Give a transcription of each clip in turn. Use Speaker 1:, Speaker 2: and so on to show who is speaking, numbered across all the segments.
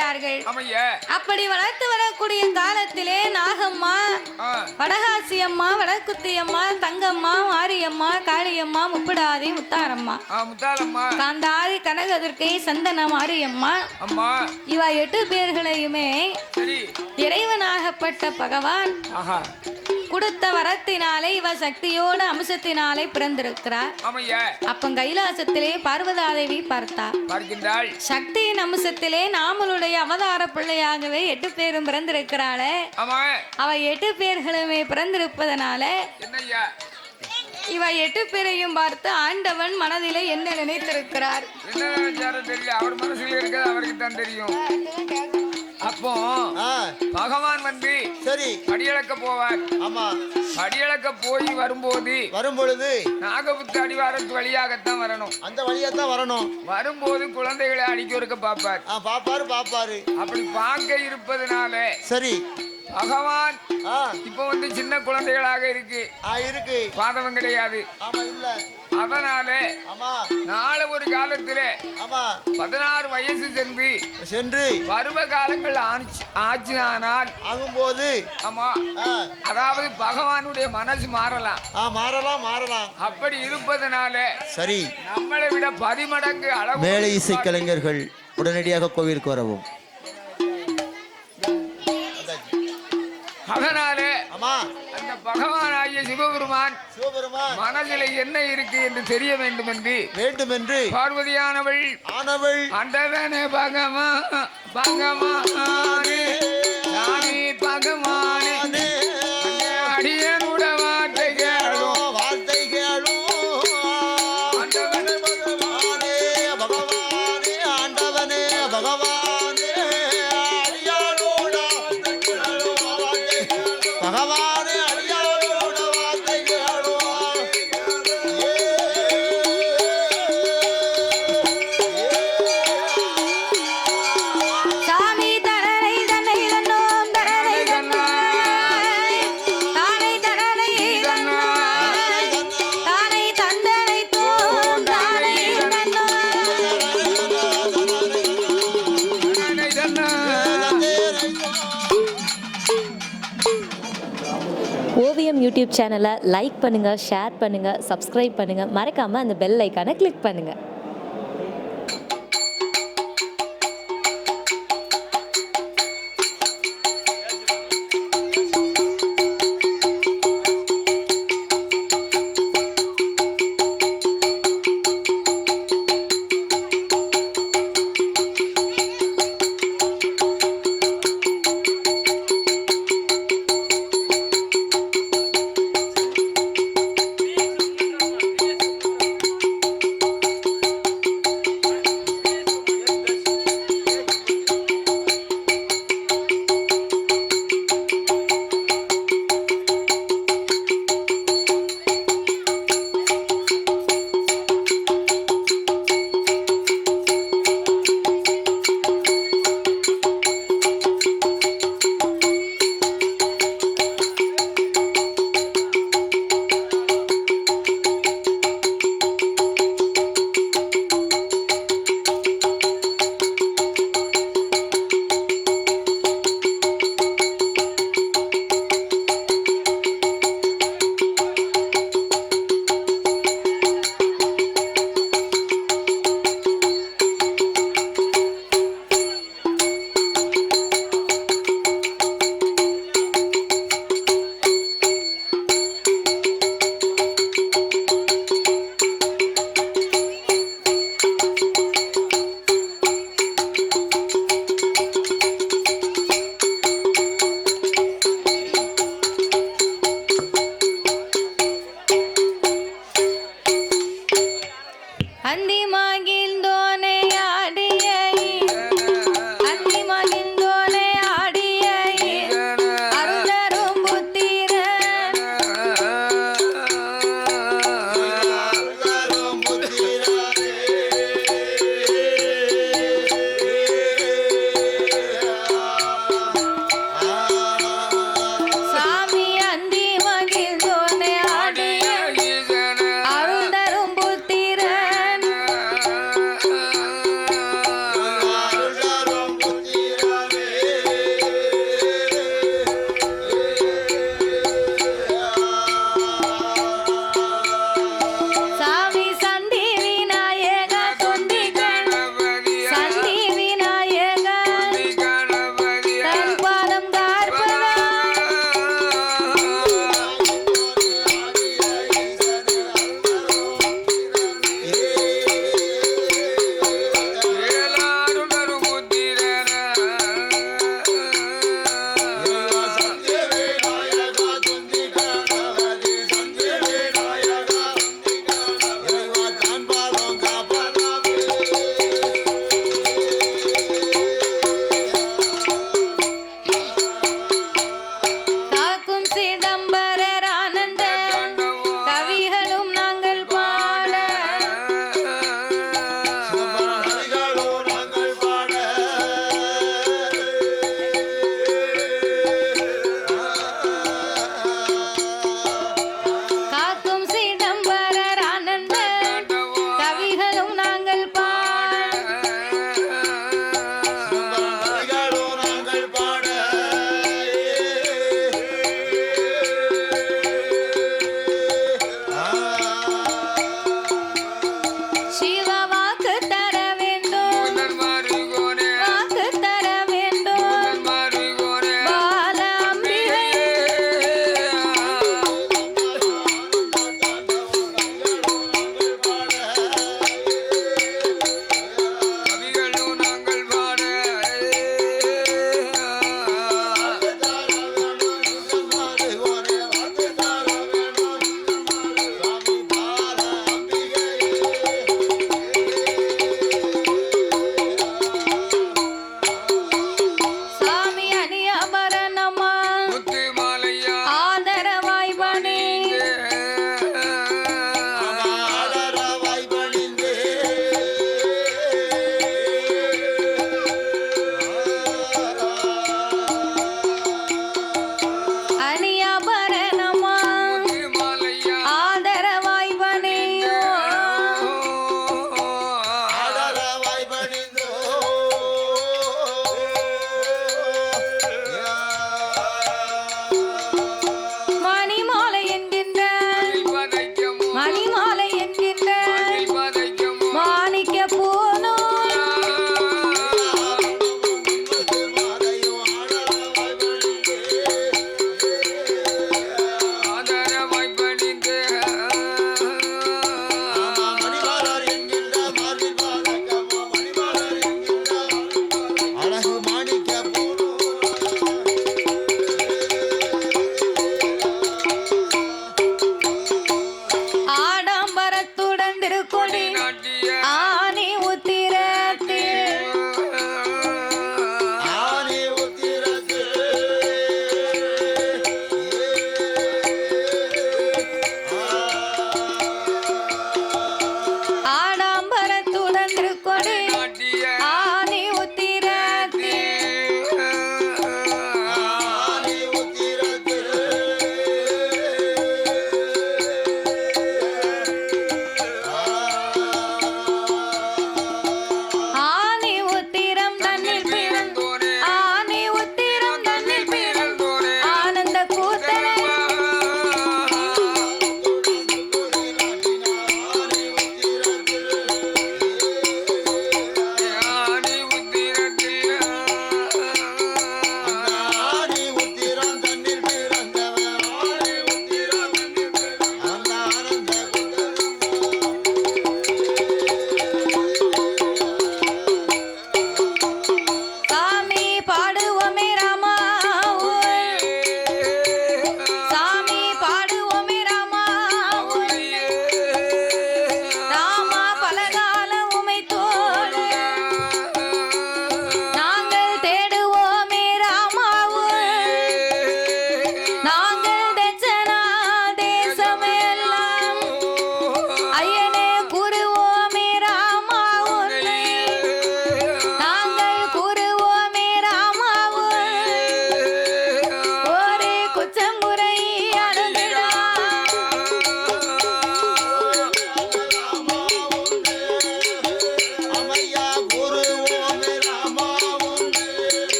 Speaker 1: வருகிறார்கள். அப்படி வளர்த்து வரக்கூடிய காலத்திலே நாகம்மா, வடகாசி அம்மா, வடக்குத்தி அம்மா, தங்கம்மா, மாரியம்மா, காளியம்மா, முப்புடாதி, முத்தாரம்மா, காந்தாதி, கனகதுர்க்கை, சந்தன மாரியம்மா, இவ 8 பேர்களையுமே இறைவனாகப்பட்ட பகவான் கொடுத்த வரத்தினாலே இவ சக்தியோட அம்சத்தினாலே பிறந்திருக்கிறார். அப்ப கைலாசத்திலே பார்வதாதேவி பார்த்தார். சக்தியின் அம்சத்திலே நாமளுடைய அவதார பிள்ளையாகவே 8 பேரும் பிறந்திருக்கிறாளே. அவ 8 பேர்களுமே பிறந்திருப்பதனால இவ 8 பேரையும் பார்த்து ஆண்டவன் மனதிலே என்ன நினைத்திருக்கிறார்?
Speaker 2: அவர் மனசில் இருக்கிறது அவருக்கு தான் தெரியும். அப்போ பகவான் வந்து சரி படியளக்க போவார். ஆமா, படியளக்க போய் வரும்பொழுது நாகபுத்த அடிவாரத்து வழியாகத்தான் வரணும். அந்த வழியாத்தான் வரணும். வரும்போது குழந்தைகளை அடிக்க ஒருக்க பாப்பார். பாப்பாரு. அப்படி பார்க்க இருப்பதனால சரி பகவான் இப்ப வந்து சின்ன குழந்தைகளாக இருக்கு பாதவம் கிடையாது. அதனால நாளை ஒரு காலத்திலே 16 வயசு சென்று பருவ காலங்கள் ஆச்சுனால் ஆகும்போது அதாவது பகவானுடைய மனசு மாறலாம். அப்படி இருப்பதனால சரி நம்மளை விட 10 மடங்கு அளவு மேலை இசை கலைஞர்கள் உடனடியாக கோவிலுக்கு வரவும். அதனாலே அந்த பகவான் ஆகிய சிவபெருமான் மனதில் என்ன இருக்கு என்று தெரிய வேண்டும் என்று பார்வதியானவள் ஆண்டவனே பகவானே அடியனுட வார்த்தை கேளும் ஆண்டவனே பகவானே பகவானே அடியாரோட வார்த்தை கேளோ.
Speaker 1: சாமி தரனை தன்னை தன்னோம் தரனை தானை தரனை தானை தந்தனை தோம் தானை
Speaker 3: ஓவியம் யூடியூப் சேனலை லைக் பண்ணுங்கள், ஷேர் பண்ணுங்கள், சப்ஸ்கிரைப் பண்ணுங்கள், மறக்காமல் அந்த பெல் ஐக்கானை கிளிக் பண்ணுங்கள்.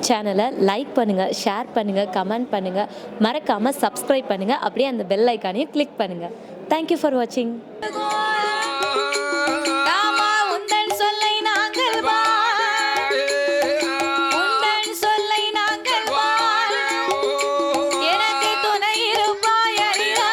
Speaker 3: சேனலை லைக் பண்ணுங்கள், ஷேர் பண்ணுங்கள், கமெண்ட் பண்ணுங்கள், மறக்காமல் சப்ஸ்கிரைப் பண்ணுங்கள். அப்படியே அந்த பெல் ஐக்கானையும் கிளிக் பண்ணுங்கள். தேங்க்யூ ஃபார் வாட்சிங்.
Speaker 1: ராமா உந்தன் சொல்லை நாங்கள் வாழ் உந்தன் சொல்லை நாங்கள் வாழ் எனக்கு துணை இருப்பாய் அரியா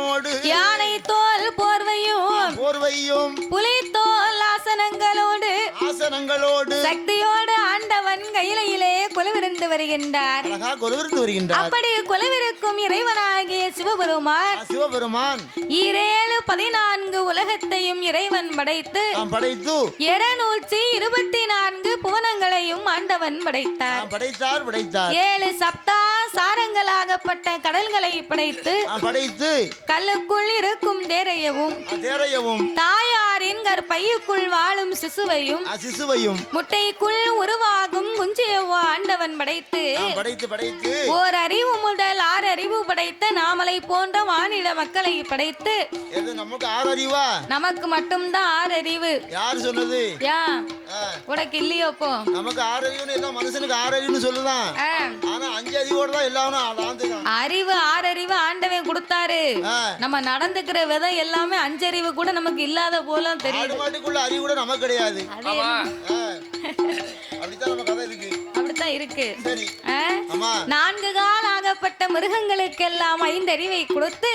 Speaker 2: தன்னோடு
Speaker 1: யானை தோல் போர்வையும்
Speaker 2: போர்வையும்
Speaker 1: புலித்தோல் ஆசனங்களோடு
Speaker 2: ஆசனங்களோடு
Speaker 1: சக்தியோடு ஆண்டவன் கையிலே கொலுவிருந்து வருகின்றார்.
Speaker 2: அழகா கொலுவிருந்து வருகின்றார்.
Speaker 1: அப்படி கொலுவிருக்கும் இறைவனாகிய சிவபெருமான்
Speaker 2: சிவபெருமான்
Speaker 1: 14 உலகத்தையும் இறைவன் படைத்து
Speaker 2: படைத்து
Speaker 1: 224 புவனங்களையும் ஆண்டவன் படைத்தார்.
Speaker 2: படைத்தார் படைத்தார்
Speaker 1: 7 சப்தா சாரங்களாகப்பட்ட கடல்களை படைத்து
Speaker 2: படைத்து
Speaker 1: கல்லுக்குள் இருக்கும் தேரையவும் தாயாரின் கற்பையுக்குள் வாழும் சிசுவையும் முட்டைக்குள் உருவாகும் குஞ்சியவோ ஆண்டவன் படைத்து
Speaker 2: படைத்து
Speaker 1: ஓர் அறிவு முதல் 6 அறிவு படைத்த நாமலை போன்ற மாநில மக்களை படைத்து
Speaker 2: நமக்கு 6 அறிவா?
Speaker 1: நமக்கு மட்டும்தான் 6 அறிவு.
Speaker 2: யார் சொன்னது?
Speaker 1: உனக்கு இல்லையோ? போ,
Speaker 2: நமக்கு 6 அறிவுன்னு எல்லாம் மனுஷனுக்கு 6 அறிவுன்னு சொல்லுதான். ஆனா 5 அறிவோட தான் எல்லாரும்
Speaker 1: அறிவு 6 அறிவு ஆண்டவன் கொடுத்தாரு. நம்ம நடந்துக்கிற விதம் எல்லாமே 5 அறிவு கூட நமக்கு இல்லாத போல தெரியுது.
Speaker 2: மாட்டுக்குள்ள அறிவு கூட நமக்கு கிடையாது. அப்படித்தான் நம்ம கதை இருக்கு.
Speaker 1: அப்படித்தான் இருக்கு. 4 கால் ஆகப்பட்ட மிருகங்களுக்கெல்லாம் 5 அறிவை கொடுத்து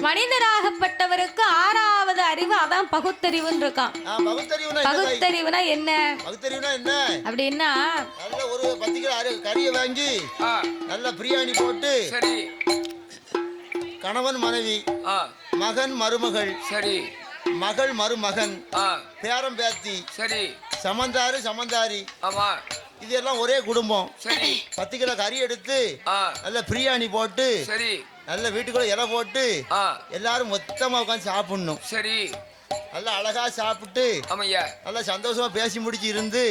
Speaker 1: மனிதராகப்பட்டவருக்கு 6வது அறிவு, அதான் பகுத்தறிவுன்னு இருக்கான். பகுத்தறிவுனா என்ன அப்படின்னா,
Speaker 2: நல்ல ஒரு 10 கிலோ கறியை வாங்கி நல்ல பிரியாணி போட்டு கணவன் மனைவி மகன் மருமகள் மகள் மருமகன் பேரம் பேத்தி சமந்தாரி இதெல்லாம் ஒரே குடும்பம். 10 கிலோ கறி எடுத்து நல்ல பிரியாணி போட்டு நல்ல வீட்டுக்குள்ள இலை போட்டு எல்லாரும் மொத்தமா உட்காந்து சாப்பிடணும். நல்லா அழகா சாப்பிட்டு நல்லா சந்தோஷமா பேசி முடிச்சு இருந்து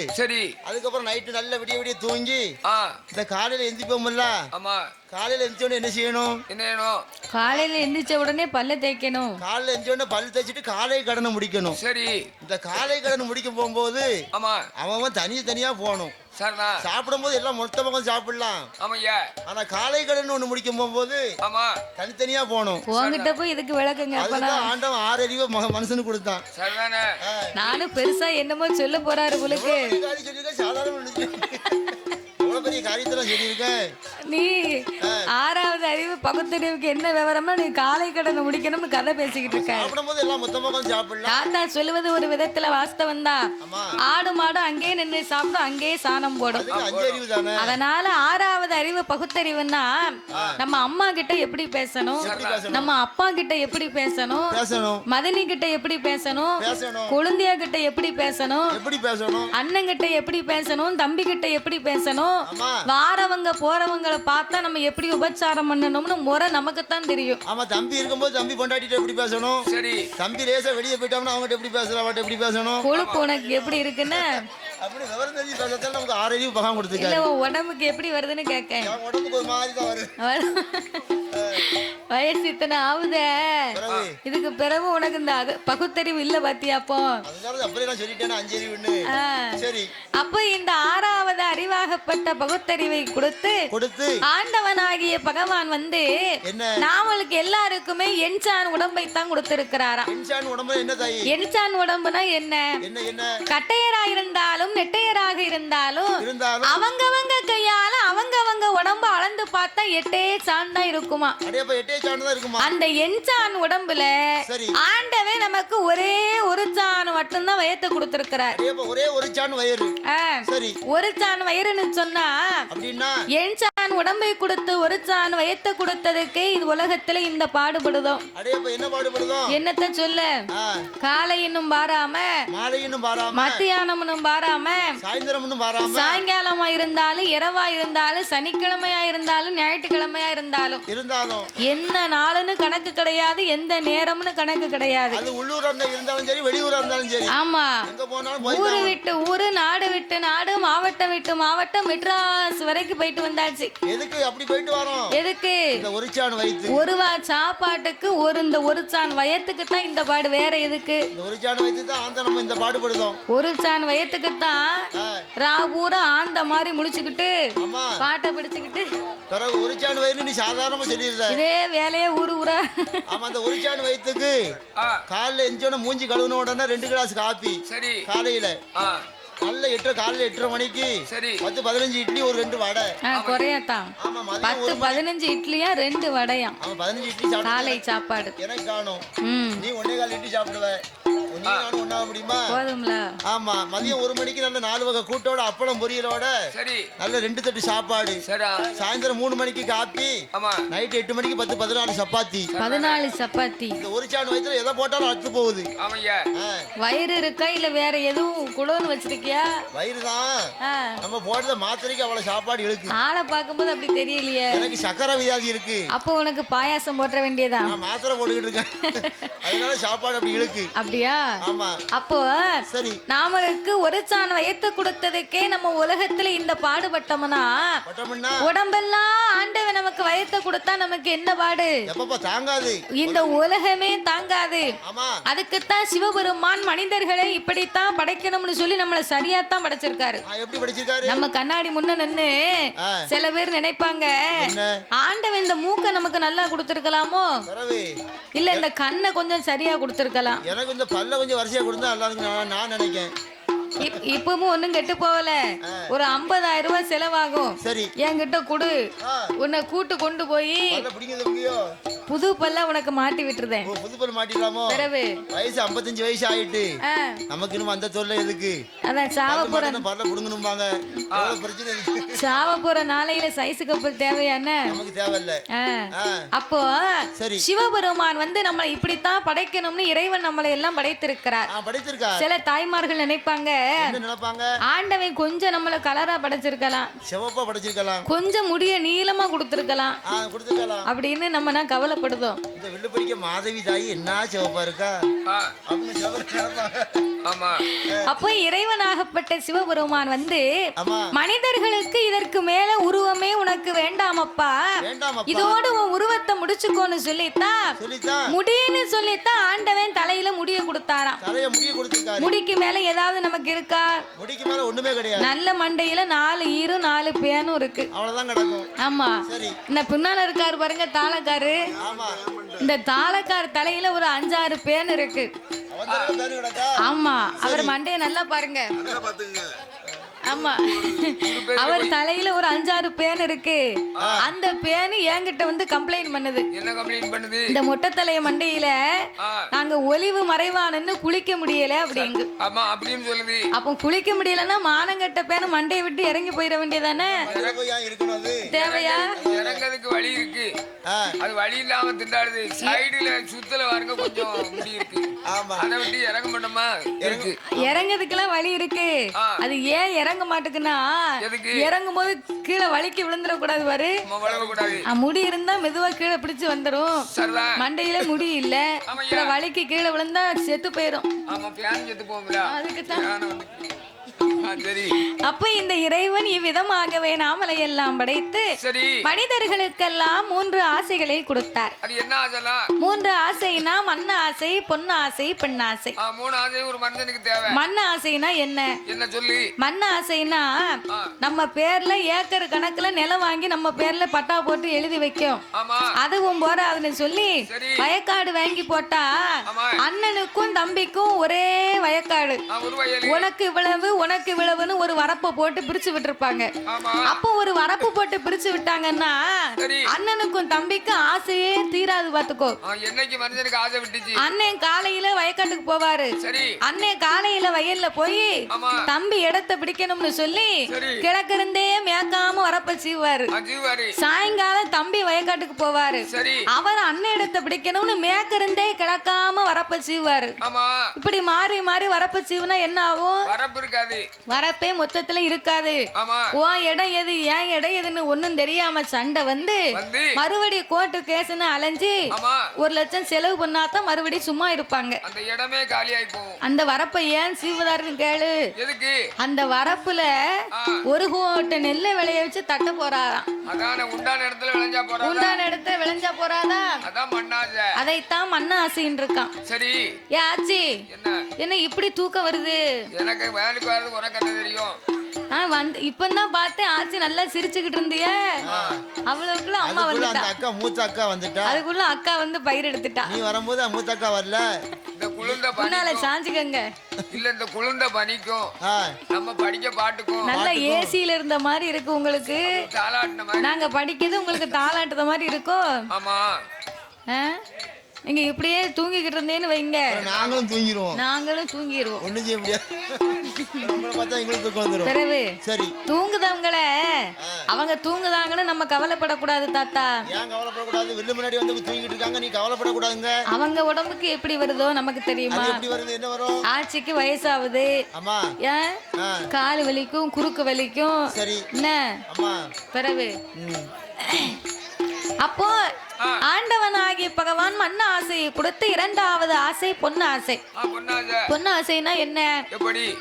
Speaker 2: அதுக்கப்புறம் நைட்டு நல்ல விடிய தூங்கி இந்த காலையில எந்திப்போம்ல. காலையில எந்திரிச்ச உடனே என்ன செய்யணும்?
Speaker 1: காலையில எந்திரிச்ச உடனே பல்ல தேய்க்கணும்.
Speaker 2: காலையில எந்திரிச்ச உடனே பல்லு தேய்ச்சிட்டு காலை கடனை முடிக்கணும். இந்த காலை கடன் முடிக்க போகும்போது அவன் தனியா போகணும். சாப்பிடும் போது எல்லாம் மொத்த பக்கம் சாப்பிடலாம். ஆனா காலை கடன் ஒண்ணு முடிக்கும் போகும்போது தனித்தனியா போகணும்.
Speaker 1: உங்ககிட்ட போய் இதுக்கு விளக்குங்க.
Speaker 2: ஆண்டவன் 6 அறிவு மனுஷனுக்கு கொடுத்தான்.
Speaker 1: நானும் பெருசா என்னமோ சொல்ல போறாரு உங்களுக்கு.
Speaker 2: பெரிய காரியத்தெல்லாம் சொல்லியிருக்கேன்.
Speaker 1: நீ 6வது அறிவு பகுத்தறிவுக்கு என்ன விவரமா நீ காலை கடனை முடிக்கணும்னு கதை பேசிக்கிட்டு இருக்க.
Speaker 2: சாப்பிடும்போது எல்லாம் மொத்தமா சாப்பிடலாம்.
Speaker 1: தாத்தா சொல்லுவது ஒரு விதத்துல வாஸ்தவம் தான். ஆடு மாடு அங்கேயே நின்று சாப்பிடும், அங்கேயே சாணம் போடும். அதனால 6வது அறிவு பகுத்தறிவுன்னா நம்ம அம்மா கிட்ட எப்படி பேசணும், நம்ம அப்பா கிட்ட எப்படி பேசணும், மதனி கிட்ட எப்படி பேசணும், குழந்தைய கிட்ட எப்படி பேசணும், அண்ணன் கிட்ட எப்படி பேசணும், தம்பி கிட்ட எப்படி பேசணும், வாரவங்க போறவங்களை பார்த்தா நம்ம எப்படி உபச்சாரம் பண்ணணும்னு முறை நமக்கு தான் தெரியும்.
Speaker 2: ஆமா, தம்பி இருக்கும்போது தம்பி பொண்டாட்டிட்ட எப்படி பேசணும், தம்பி லேசா வெளியே போயிட்டோம்னா அவங்க எப்படி பேசணும், அவட்ட எப்படி பேசணும்,
Speaker 1: கொழுப்பு உனக்கு எப்படி இருக்குன்னு
Speaker 2: அப்படி விவரம் தெரிஞ்சு பேசத்தால நமக்கு 6 அறிவு பகம் கொடுத்துருக்காரு.
Speaker 1: இல்ல உடம்புக்கு எப்படி வருதுன்னு கேட்கேன்.
Speaker 2: உடம்புக்கு ஒரு மாதிரி தான் வரும்.
Speaker 1: வயசு இத்தனை ஆகுத, இதுக்கு பிறகு உனக்கு இந்த பகுத்தறிவு இல்ல பாத்தியாப்போ. அப்ப இந்த 6வது அறிவாகப்பட்ட பகுத்தறிவை கொடுத்து ஆண்டவனாகிய பகவான் வந்து நாமளுக்கு எல்லாருக்குமே எண்சான் உடம்பை தான் கொடுத்திருக்கிறாராம். எண்சான் உடம்புனா என்ன? கட்டையரா இருந்தாலும் நெட்டையராக இருந்தாலும் அவங்கவங்க கையால அவங்கவங்க உடம்பு அளந்து பார்த்தா 8 சான் தான் இருக்குமா. அந்த எண்சான் உடம்புல ஆண்டவே நமக்கு ஒரே ஒரு சான் மட்டும்தான் வயத்தை கொடுத்திருக்கிறார்.
Speaker 2: ஒரே ஒரு சான் வயிறு.
Speaker 1: ஒரு சான் வயிறுன்னு சொன்னா எண்சான் உடம்பை கொடுத்து ஒரு சான் வயத்தை கொடுத்ததுக்கு இது உலகத்துல இந்த பாடுபடுதோம். என்னத்த சொல்ல, காலை இன்னும் பாராம மத்தியானம் பாராம சாயங்காலமா இருந்தாலும் இரவா இருந்தாலும் சனிக்கிழமையா இருந்தாலும் ஞாயிற்றுக்கிழமையா இருந்தாலும் என்ன நாளுன்னு கணக்கு கிடையாது, எந்த நேரம்னு கணக்கு கிடையாது. ஆமா, ஊரு விட்டு ஊரு, நாடு விட்டு நாடு, மாவட்டம் விட்டு மாவட்டம், மெட்ராஸ் வரைக்கும் போயிட்டு வந்தாச்சு. எதுக்கு? ஒரு வா சாப்பாட்டுக்கு இந்த ஒரு சான் வயத்துக்கு தான் இந்த பாடு. வேற எதுக்கு? ஒரு சான் வயத்துக்கு தான் ராபூரா ஆந்த மாதிரி முடிச்சுக்கிட்டு பாட்டை பிடிச்சுக்கிட்டு இதே வேலையே ஊரா.
Speaker 2: ஒரு சான் வயிற்றுக்கு காலைல எஞ்சோட மூஞ்சி கழுவுன உடனே 2 கிளாஸ் காப்பி காலையில, நல்ல 8 காலையில 8:30 மணிக்கு
Speaker 4: சரி
Speaker 2: 10-15 இட்லி ஒரு 2 வடை.
Speaker 1: குறையாத்தான்.
Speaker 2: ஆமா மதியம்
Speaker 1: 10-15 இட்லியா 2 வடையாம்.
Speaker 2: அவன் 15 இட்லி சாப்பிட்டு
Speaker 1: காலை சாப்பாடு
Speaker 2: எனக்கு காணும்.
Speaker 1: ம்
Speaker 2: நீ 1.25 இட்லி சாப்பிடுவ. நீ நானும் ஒண்ணா முடியுமா?
Speaker 1: போதும்ல.
Speaker 2: ஆமா மதியம் 1 மணிக்கு நல்ல 4 வகை கூட்டோட அப்பளம் பொரியலோட
Speaker 4: சரி
Speaker 2: நல்ல 2 தட்டு சாப்பாடு.
Speaker 4: சரிடா
Speaker 2: சாயந்தரம் 3 மணிக்கு காப்பி.
Speaker 4: ஆமா
Speaker 2: நைட் 8 மணிக்கு 10-14 சப்பாத்தி.
Speaker 1: 14 சப்பாத்தி.
Speaker 2: இந்த ஒரு சாண் வயித்துல எதை போட்டாலும் அத்து போகுது.
Speaker 4: ஆமையா
Speaker 1: வயிறு இருக்கா இல்ல வேற எதுவும் குடோன்னு வச்சிருக்கியா?
Speaker 2: வயிறு தான் நம்ம போடுற மாத்திரைக்கு அவ்வளவு சாப்பாடு இருக்கு.
Speaker 1: ஆளை பார்க்கும்போது அப்படி தெரியலையே.
Speaker 2: எனக்கு சக்கரை வியாதி இருக்கு.
Speaker 1: அப்போ உனக்கு பாயாசம் போட்ட வேண்டியதா?
Speaker 2: நான் மாத்திரை போட்டுக்கிட்டு இருக்கேன். அதனால சாப்பாடு அப்படி இருக்கு.
Speaker 1: அப்படியா?
Speaker 2: ஆமா
Speaker 1: அப்போ
Speaker 2: சரி
Speaker 1: நாமளுக்கு ஒரு சாண் வயத்து கொடுத்ததுக்கே நம்ம உலகத்துல இந்த பாடுபட்டோம்னா
Speaker 2: பட்டம்னா
Speaker 1: உடம்பெல்லாம் ஆண்டவன் நமக்கு வயத்தை கொடுத்தா நமக்கு என்ன பாடு?
Speaker 2: எப்பப்பா தாங்காது.
Speaker 1: இந்த உலகமே தாங்காது.
Speaker 2: ஆமா
Speaker 1: அதுக்குத்தான் சிவபெருமான் மனிதர்களை இப்படித்தான் படைக்கணும்னு சொல்லி நம்மள சரியாத்தான் படைச்சிருக்காரு.
Speaker 2: எப்படி படிச்சிருக்காரு?
Speaker 1: நம்ம கண்ணாடி முன்ன நின்னு சில பேர் நினைப்பாங்க ஆண்டவன் இந்த மூக்க நமக்கு நல்லா கொடுத்திருக்கலாமோ, இல்ல இந்த கண்ணை கொஞ்சம் சரியா கொடுத்திருக்கலாம்.
Speaker 2: எனக்கு இந்த பல்ல கொஞ்சம் வரிசையா கொடுத்தா நல்லா இருக்கு நான் நினைக்கிறேன்.
Speaker 1: இப்பவும் ஒண்ணும் கெட்டு போகல. ஒரு 50,000 ரூபாய் செலவாகும்.
Speaker 2: சரி
Speaker 1: என்கிட்ட கொடு, உன்னை கூட்டு கொண்டு போய் புது பல்ல உனக்கு மாட்டி விட்டுருதேன்.
Speaker 2: புது பல்ல மாட்டிடலாமோ? வயசு 55 வயசு ஆயிட்டு நமக்கு இன்னும் அந்த தொல்லை எதுக்கு? அதான் சாவ போற பல்ல புடுங்கணும்பாங்க. பிரச்சனை இருக்கு. சாவ போற நாளையில சைஸ் கப்பல் தேவையான நமக்கு தேவையில்ல. அப்போ சரி சிவபெருமான் வந்து நம்மளை இப்படித்தான் படைக்கணும்னு இறைவன் நம்மளை எல்லாம் படைத்திருக்கிறார். சில தாய்மார்கள் நினைப்பாங்க ஆண்டவன் கொஞ்சம் நம்மள கலரா படைச்சிருக்கலாம், சிவப்பா படைச்சிருக்கலாம், கொஞ்சம் முடிய நீளமா கொடுத்திருக்கலாம் அப்படின்னு நம்ம கவலைப்படுதோம். இந்த வில்லுபடிக்க மாதவி தாய் என்ன சிவப்பா இருக்கா? அப்போ இறைவனாகப்பட்ட சிவபெருமான் வந்து மனிதர்களுக்கு இதற்கு மேல உருவமே உனக்கு வேண்டாமப்பா, இதோடு உன் உருவத்தை முடிச்சுக்கோன்னு சொல்லித்தான் முடின்னு சொல்லித்தான் ஆண்டவன் தலையில முடிய கொடுத்தாராம். முடிக்கு மேல ஏதாவது நமக்கு இருக்கா? முடிக்கு மேல ஒண்ணுமே கிடையாது. நல்ல மண்டையில 4 ஈரும் 4 பேனும் இருக்கு, அவ்வளவுதான் கிடக்கும். ஆமா இந்த பின்னால இருக்காரு பாருங்க தாளக்காரு, இந்த தாளக்கார் தலையில ஒரு 5-6 பேன் இருக்கு. ஆமா அவர் மண்டைய நல்லா பாருங்க. ஆமா அவர் தலையில ஒரு 5-6 பேன் இருக்கு. அந்த பேன் என்கிட்ட வந்து கம்ப்ளைண்ட் பண்ணுது.
Speaker 4: என்ன கம்ப்ளைண்ட் பண்ணுது?
Speaker 1: இந்த மொட்டை தலைய மண்டையில நாங்க ஒளிவு மறைவானன்னு குளிக்க முடியல அப்படிங்க.
Speaker 4: ஆமா அப்படின்னு சொல்லுது.
Speaker 1: அப்ப குளிக்க முடியலன்னா மானங்கட்ட பேன் மண்டையை விட்டு இறங்கி போயிட வேண்டியதானே? தேவையா?
Speaker 4: இறங்கிறதுக்கு வழி இருக்கு. அது வழி இல்லாம திண்டாடுது. சைடுல சுத்தல பாருங்க கொஞ்சம் முடி இருக்கு. அதை விட்டு இறங்க மாட்டோமா? இருக்கு.
Speaker 1: இறங்கிறதுக்கெல்லாம் வழி இருக்கு. அது ஏன் இறங்க மாட்டுக்குன்னா இறங்கும் போது கீழே வலிக்கு விழுந்துட கூடாது பாரு. முடி இருந்தா மெதுவா கீழே பிடிச்சு வந்துரும். மண்டையில முடி இல்ல, வலிக்கு கீழே விழுந்தா செத்து போயிரும். அதுக்குதான் அப்ப இந்த இறைவன் இவ்விதமாகவே நாமலை எல்லாம் படைத்து மனிதர்களுக்கெல்லாம் 3 ஆசைகளை கொடுத்தார். 3 ஆசைனா மண் ஆசை, பொன் ஆசை, பெண் ஆசை.
Speaker 4: 3 ஆசை ஒரு மனிதனுக்கு தேவை.
Speaker 1: மண் ஆசைனா என்ன
Speaker 4: சொல்லி?
Speaker 1: மண் ஆசைனா நம்ம பேர்ல ஏக்கர் கணக்குல நிலம் வாங்கி நம்ம பேர்ல பட்டா போட்டு எழுதி வைக்கும். அதுவும் போறாதுன்னு சொல்லி வயக்காடு வாங்கி போட்டா அண்ணனுக்கும் தம்பிக்கும் ஒரே வயக்காடு, உனக்கு இவ்வளவு உனக்கு இவ்வளவுன்னு ஒரு வரப்பை போட்டு பிரிச்சு விட்டுருப்பாங்க. அப்போ ஒரு வரப்பு போட்டு பிரிச்சு விட்டாங்கன்னா அண்ணனுக்கும் தம்பிக்கும் ஆசையே தீராது. பாத்துக்கோ,
Speaker 4: என்னைக்கு மனுஷனுக்கு ஆசை விட்டுச்சு?
Speaker 1: அண்ணன் காலையில வயக்காட்டுக்கு போவாரு, அண்ணன் காலையில வயல்ல போய் தம்பி இடத்தை பிடிக்கணும்னு சொல்லி கிழக்கிருந்தே மேக்காம வரப்ப சீவாரு. சாயங்காலம் தம்பி வயக்காட்டுக்கு போவாரு, அவர் அண்ணன் இடத்தை பிடிக்கணும்னு மேக்கிருந்தே கிழக்காம வரப்ப சீவாரு. இப்படி மாறி மாறி வரப்ப சீவுனா என்ன ஆகும்?
Speaker 4: வரப்பு இருக்காது,
Speaker 1: வரப்பே மொத்தத்துல இருக்காது. உன் இடம் எது ஏன் இடம் எதுன்னு ஒண்ணும் தெரியாம சண்டை வந்து மறுபடி கோர்ட்டு கேஸ்னு அலைஞ்சு 1 லட்சம் செலவு பண்ணாதான் மறுபடி சும்மா இருப்பாங்க.
Speaker 4: அந்த இடமே காலியாயி போகும்.
Speaker 1: அந்த வரப்பை ஏன் சீவுதாருன்னு கேளு. அந்த வரப்புல 1 கோட்டை நெல்லை விளைய வச்சு தட்ட போறாராம்.
Speaker 4: உண்டான
Speaker 1: இடத்துல விளைஞ்சா போறாதா? அதைத்தான் மண்ண ஆசைன்னு இருக்கான்.
Speaker 4: சரி
Speaker 1: ஆச்சி என்ன இப்படி தூக்கம் வருது?
Speaker 4: எனக்கு வேலைக்கு வரது உனக்கு என்ன தெரியும்?
Speaker 1: இப்பதான் பார்த்தேன் ஆச்சி நல்லா சிரிச்சுக்கிட்டு இருந்திய அவ்வளவுக்குள்ள அம்மா
Speaker 2: அதுக்குள்ள
Speaker 1: வந்துட்டா.
Speaker 2: அந்த அக்கா மூத்த அக்கா வந்துட்டா.
Speaker 1: அதுக்குள்ள அக்கா வந்து பயிர் எடுத்துட்டா.
Speaker 2: நீ வரும்போது மூத்த அக்கா வரல.
Speaker 4: இந்த குளிர்ந்த
Speaker 1: முன்னால
Speaker 4: பனிக்கும்
Speaker 1: சாஞ்சுக்கங்க.
Speaker 4: இல்ல இந்த குளிர்ந்த பனிக்கும் நம்ம படிக்க பாட்டுக்கும்
Speaker 1: நல்ல ஏசியில இருந்த மாதிரி இருக்கு உங்களுக்கு.
Speaker 4: தாளாட்டின மாதிரி.
Speaker 1: நாங்க படிக்கிறது உங்களுக்கு தாளாட்டுற மாதிரி இருக்கும்.
Speaker 4: ஆமா.
Speaker 1: நீங்க இப்படியே தூங்கிக்கிட்டு இருந்தேன்னு வைங்க,
Speaker 2: நாங்களும் தூங்கிடுவோம்.
Speaker 1: நாங்களும் தூங்கிடுவோம்.
Speaker 2: ஒண்ணும் செய்ய முடியாது. நம்மள பார்த்தா எங்களுக்கு தூக்கம் வந்துரும்.
Speaker 1: பிறகு
Speaker 2: சரி,
Speaker 1: தூங்குதவங்கள அவங்க தூங்குதாங்கன்னு நம்ம கவலைப்படக்கூடாது தாத்தா.
Speaker 2: ஏன் கவலைப்படக்கூடாது? வெளில முன்னாடி வந்து தூங்கிட்டு இருக்காங்க, நீ கவலைப்படக்கூடாதுங்க.
Speaker 1: அவங்க உடம்புக்கு எப்படி வருதோ நமக்கு தெரியுமா?
Speaker 2: அது எப்படி வருது? என்ன வரும்?
Speaker 1: ஆட்சிக்கு வயசாகுது.
Speaker 2: ஆமா.
Speaker 1: ஏன் கால் வலிக்கும் குறுக்கு வலிக்கும்.
Speaker 2: சரி.
Speaker 1: என்ன
Speaker 2: ஆமா.
Speaker 1: பிறகு அப்போ ஆண்டவனாகிய பகவான் மண்ண ஆசையை கொடுத்து இரண்டாவது ஆசை பொண்ணு ஆசை. பொண்ணு ஆசைனா என்ன?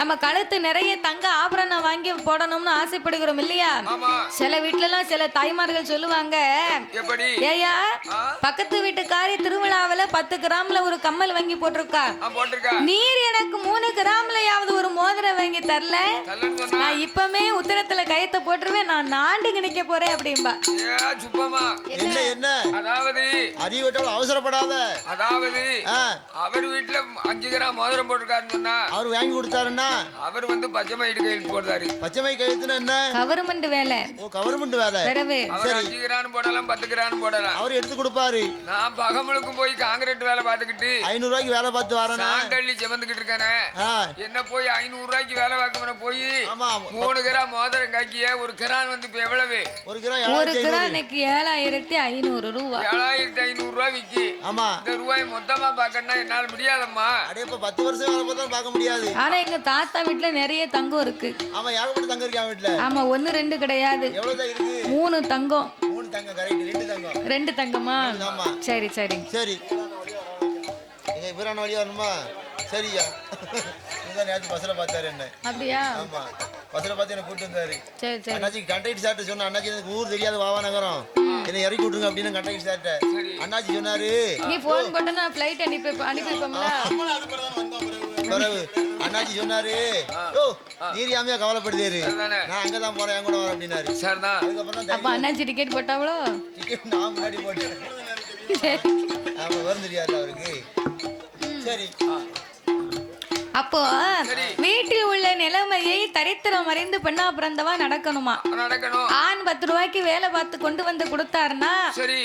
Speaker 1: நம்ம கழுத்து நிறைய தங்க ஆபரணம் வாங்கி போடணும்னு ஆசைப்படுகிறோம் இல்லையா? சில வீட்டுல எல்லாம் சில தாய்மார்கள் சொல்லுவாங்க, ஏயா பக்கத்து வீட்டுக்காரி திருவிழாவில 10 கிராம்ல ஒரு கம்மல் வாங்கி போட்டிருக்கா, நீர் எனக்கு 3 கிராம்லயாவது ஒரு மோதிரம் வாங்கி தரல, நான் இப்பமே உத்தரத்துல கயத்தை போட்டுருவேன், நான் நாண்டுக்கு நிக்க போறேன் அப்படின்பா.
Speaker 2: என்ன என்ன?
Speaker 4: அதாவது
Speaker 2: அறிவிட்டவள் அவசரப்படாத.
Speaker 4: அதாவது அவர் வீட்டுல 5 கிராம் மோதிரம் போட்டிருக்காருன்னு சொன்னா
Speaker 2: அவர் வாங்கி கொடுத்தாருன்னா
Speaker 4: அவர் வந்து பச்சை மைட்டு கையில் போடுறாரு.
Speaker 2: பச்சை மை கையத்துனா என்ன?
Speaker 1: கவர்மெண்ட் வேலை.
Speaker 2: ஓ, கவர்மெண்ட் வேலை.
Speaker 4: அவர் 5 கிராம் போடலாம் 10 கிராம் போடலாம்.
Speaker 2: அவர் எடுத்து கொடுப்பாரு.
Speaker 4: நான் பகமுழுக்கும் போய் காங்கிரீட் வேலை பார்த்துக்கிட்டு
Speaker 2: 500 ரூபாய்க்கு வேலை பார்த்து வரேன்.
Speaker 4: சாண்டள்ளி செமந்துக்கிட்டு இருக்கானே, என்ன போய் 500 ரூபாய்க்கு வேலை பார்க்கணும் போய் 3 கிராம் மோதிரம் காக்கிய ஒரு கிராம் வந்து இப்ப எவ்வளவு?
Speaker 2: ஒரு கிராம்
Speaker 1: 7500 ரூபாய்.
Speaker 4: 7500 ரூபாய் விக்கி.
Speaker 2: ஆமா.
Speaker 4: இந்த ரூபாய் மொத்தமா பாக்கணும்னா என்னால முடியாதம்மா.
Speaker 2: அடே, இப்ப 10 வருஷம் வேலை பார்த்தா பார்க்க முடியாது.
Speaker 1: ஆனா எங்க தாத்தா வீட்டுல நிறைய தங்கம் இருக்கு.
Speaker 2: ஆமா, ஏகப்பட்ட தங்கம் இருக்கு அவன் வீட்டுல.
Speaker 1: ஆமா, 1 2 கிடையாது.
Speaker 2: எவ்வளவு தான் இருக்கு?
Speaker 1: 3 தங்கம்.
Speaker 2: 3 தங்கம். கரெக்ட். 2 தங்கம்.
Speaker 1: 2 தங்கமா?
Speaker 2: ஆமா.
Speaker 1: சரி சரி
Speaker 2: சரி. நீங்க இவரான வழியா வரணுமா? சரியா. நீங்க நேத்து பஸ்ல பார்த்தாரு என்ன?
Speaker 1: அப்படியா?
Speaker 2: ஆமா, பஸ்ல பார்த்து என்ன கூட்டி வந்தாரு.
Speaker 1: சரி சரி.
Speaker 2: அண்ணாச்சி கண்டக்டர் சார்ட்ட சொன்ன, அண்ணாச்சி எனக்கு ஊர் தெரியாது, வாவா நகரம், என்ன இறக்கி விட்டுருங்க அப்படின்னு கண்டக்டர் சார்ட்ட. அண்ணாச்சி சொன்னாரு,
Speaker 1: நீ போன் போட்டு நான் ஃளைட் அனுப்பிப்போம்ல.
Speaker 2: பிறகு அண்ணாச்சி சொன்னாரு, ஓ நீரியாமையா கவலைப்படுதாரு, நான் அங்கதான் போறேன், என் கூட வரேன் அப்படின்னாரு. அதுக்கப்புறம்
Speaker 1: அப்ப அண்ணாச்சி டிக்கெட் போட்டாவளோ?
Speaker 2: டிக்கெட் நான் முன்னாடி போட்டேன். ஆமா, வரும் தெரியாது அவருக்கு. சரி.
Speaker 1: அப்போ வீட்டில் உள்ள நிலைமையை தரித்திரம் அறிந்து பெண்ணா பிறந்தவா நடக்கணுமா? ஆண் 10 ரூபாய்க்கு வேலை பார்த்து கொண்டு வந்து கொடுத்தாருன்னா